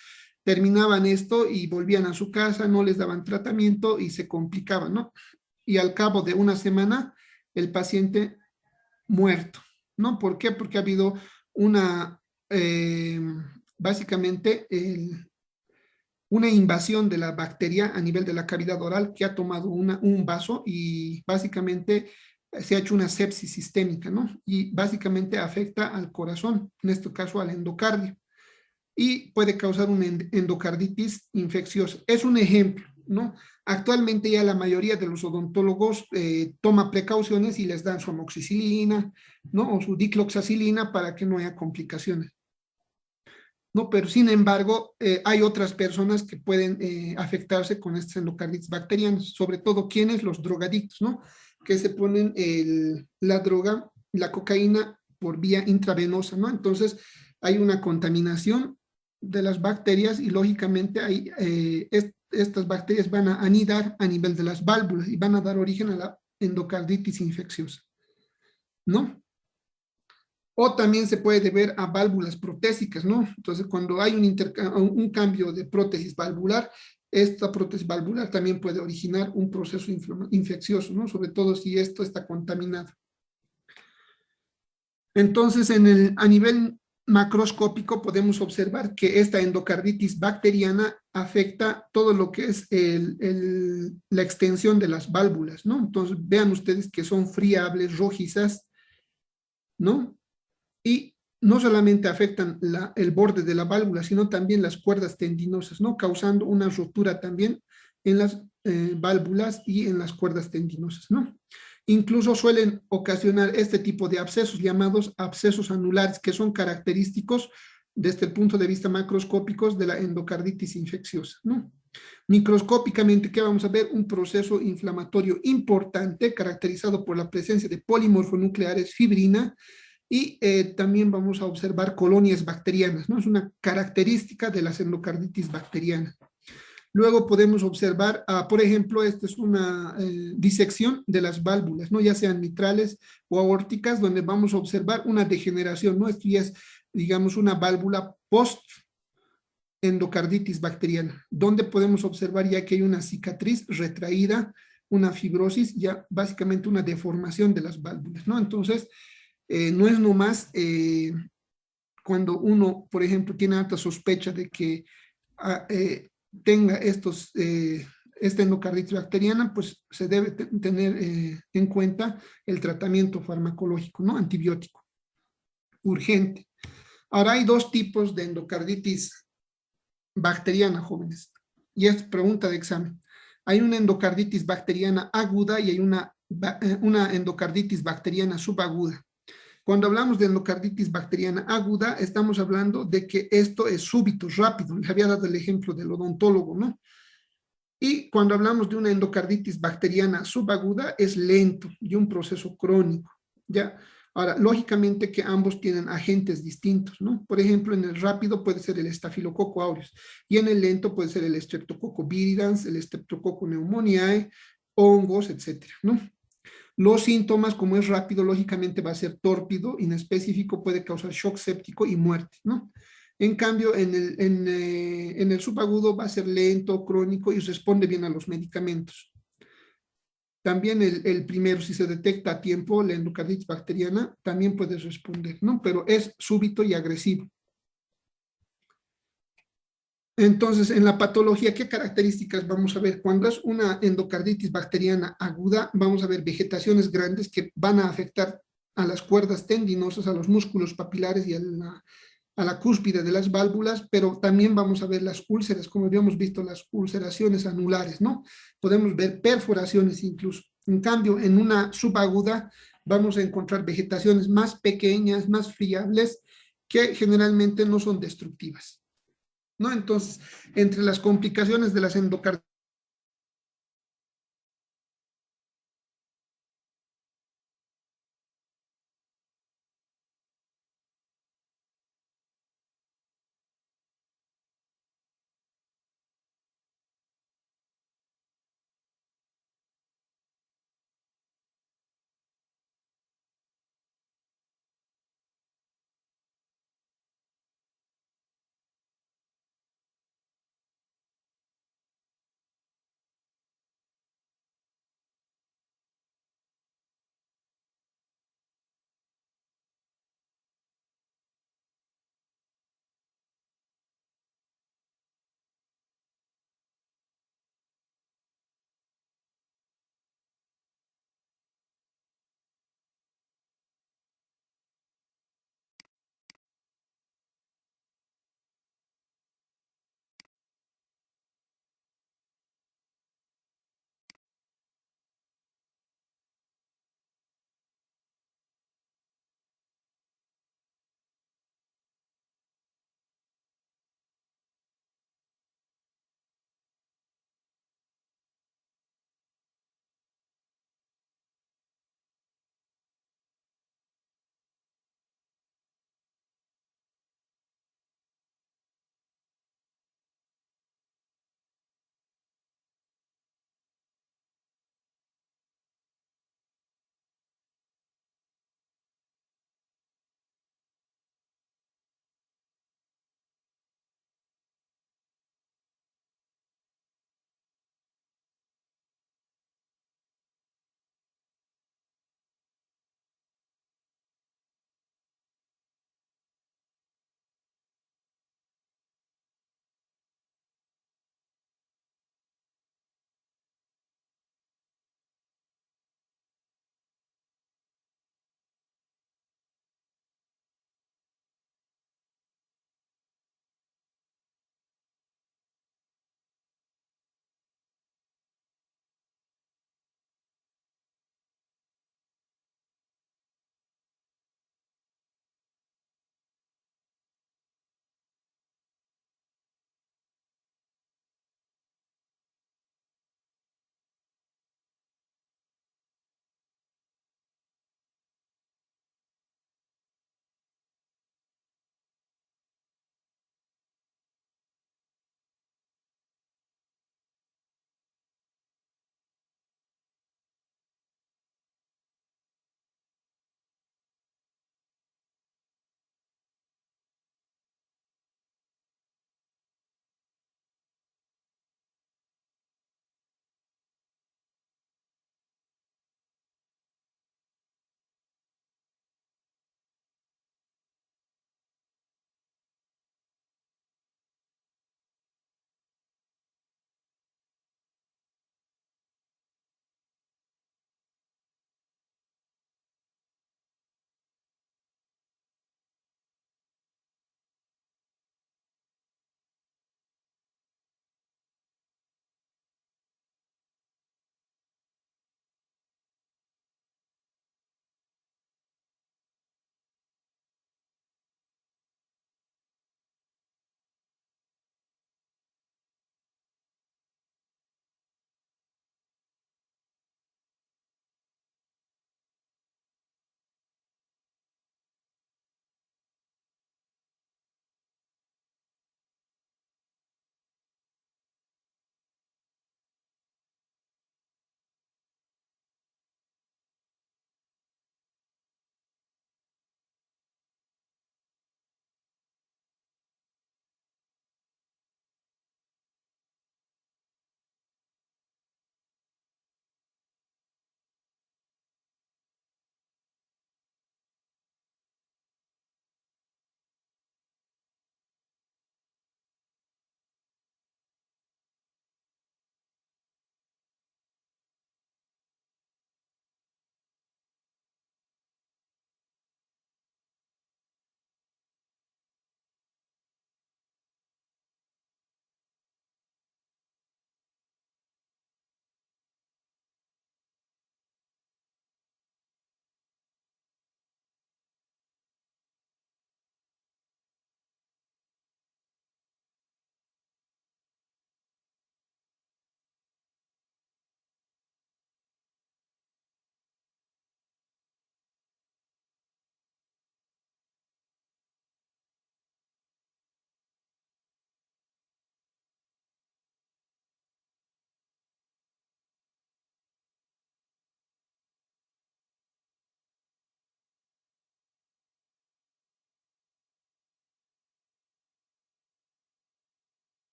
terminaban esto y volvían a su casa, no les daban tratamiento y se complicaban, ¿no? Y al cabo de una semana, el paciente muerto, ¿no? ¿Por qué? Porque ha habido una, básicamente, una invasión de la bacteria a nivel de la cavidad oral que ha tomado un vaso y básicamente se ha hecho una sepsis sistémica, ¿no? Y básicamente afecta al corazón, en este caso al endocardio, y puede causar una endocarditis infecciosa. Es un ejemplo, ¿no? Actualmente ya la mayoría de los odontólogos toma precauciones y les dan su amoxicilina, ¿no? O su dicloxacilina para que no haya complicaciones. ¿No? Pero sin embargo, hay otras personas que pueden afectarse con estas endocarditis bacterianas, sobre todo quienes, los drogadictos, ¿no? Que se ponen la droga, la cocaína por vía intravenosa, ¿no? Entonces, hay una contaminación de las bacterias y lógicamente estas bacterias van a anidar a nivel de las válvulas y van a dar origen a la endocarditis infecciosa, ¿no? O también se puede deber a válvulas protésicas, ¿no? Entonces, cuando hay un cambio de prótesis valvular, esta prótesis valvular también puede originar un proceso infeccioso, ¿no? Sobre todo si esto está contaminado. Entonces, a nivel macroscópico podemos observar que esta endocarditis bacteriana afecta todo lo que es la extensión de las válvulas, ¿no? Entonces, vean ustedes que son friables, rojizas, ¿no? Y no solamente afectan el borde de la válvula, sino también las cuerdas tendinosas, ¿no? Causando una rotura también en las válvulas y en las cuerdas tendinosas, ¿no? Incluso suelen ocasionar este tipo de abscesos llamados abscesos anulares, que son característicos desde el punto de vista macroscópicos de la endocarditis infecciosa, ¿no? Microscópicamente, ¿qué vamos a ver? Un proceso inflamatorio importante caracterizado por la presencia de polimorfonucleares, fibrina, y también vamos a observar colonias bacterianas, ¿no? Es una característica de las endocarditis bacterianas. Luego podemos observar, por ejemplo, esta es una disección de las válvulas, ¿no? Ya sean mitrales o aórticas, donde vamos a observar una degeneración, ¿no? Esto ya es, digamos, una válvula post-endocarditis bacteriana, donde podemos observar ya que hay una cicatriz retraída, una fibrosis, ya básicamente una deformación de las válvulas, ¿no? Entonces, no es nomás cuando uno, por ejemplo, tiene alta sospecha de que tenga esta endocarditis bacteriana, pues se debe tener en cuenta el tratamiento farmacológico, ¿no? Antibiótico, urgente. Ahora hay dos tipos de endocarditis bacteriana, jóvenes, y es pregunta de examen. Hay una endocarditis bacteriana aguda y hay una endocarditis bacteriana subaguda. Cuando hablamos de endocarditis bacteriana aguda, estamos hablando de que esto es súbito, rápido. Les había dado el ejemplo del odontólogo, ¿no? Y cuando hablamos de una endocarditis bacteriana subaguda, es lento y un proceso crónico, ¿ya? Ahora, lógicamente que ambos tienen agentes distintos, ¿no? Por ejemplo, en el rápido puede ser el Staphylococcus aureus y en el lento puede ser el Streptococcus viridans, el Streptococcus pneumoniae, hongos, etcétera, ¿no? Los síntomas, como es rápido, lógicamente va a ser tórpido, inespecífico, puede causar shock séptico y muerte, ¿no? En cambio, en el subagudo va a ser lento, crónico y responde bien a los medicamentos. También el primero, si se detecta a tiempo, la endocarditis bacteriana, también puede responder, ¿no? Pero es súbito y agresivo. Entonces, en la patología, ¿qué características vamos a ver? Cuando es una endocarditis bacteriana aguda, vamos a ver vegetaciones grandes que van a afectar a las cuerdas tendinosas, a los músculos papilares y a la cúspide de las válvulas, pero también vamos a ver las úlceras, como habíamos visto, las ulceraciones anulares, ¿no? Podemos ver perforaciones incluso. En cambio, en una subaguda vamos a encontrar vegetaciones más pequeñas, más friables, que generalmente no son destructivas, ¿no? Entonces, entre las complicaciones de las endocarditis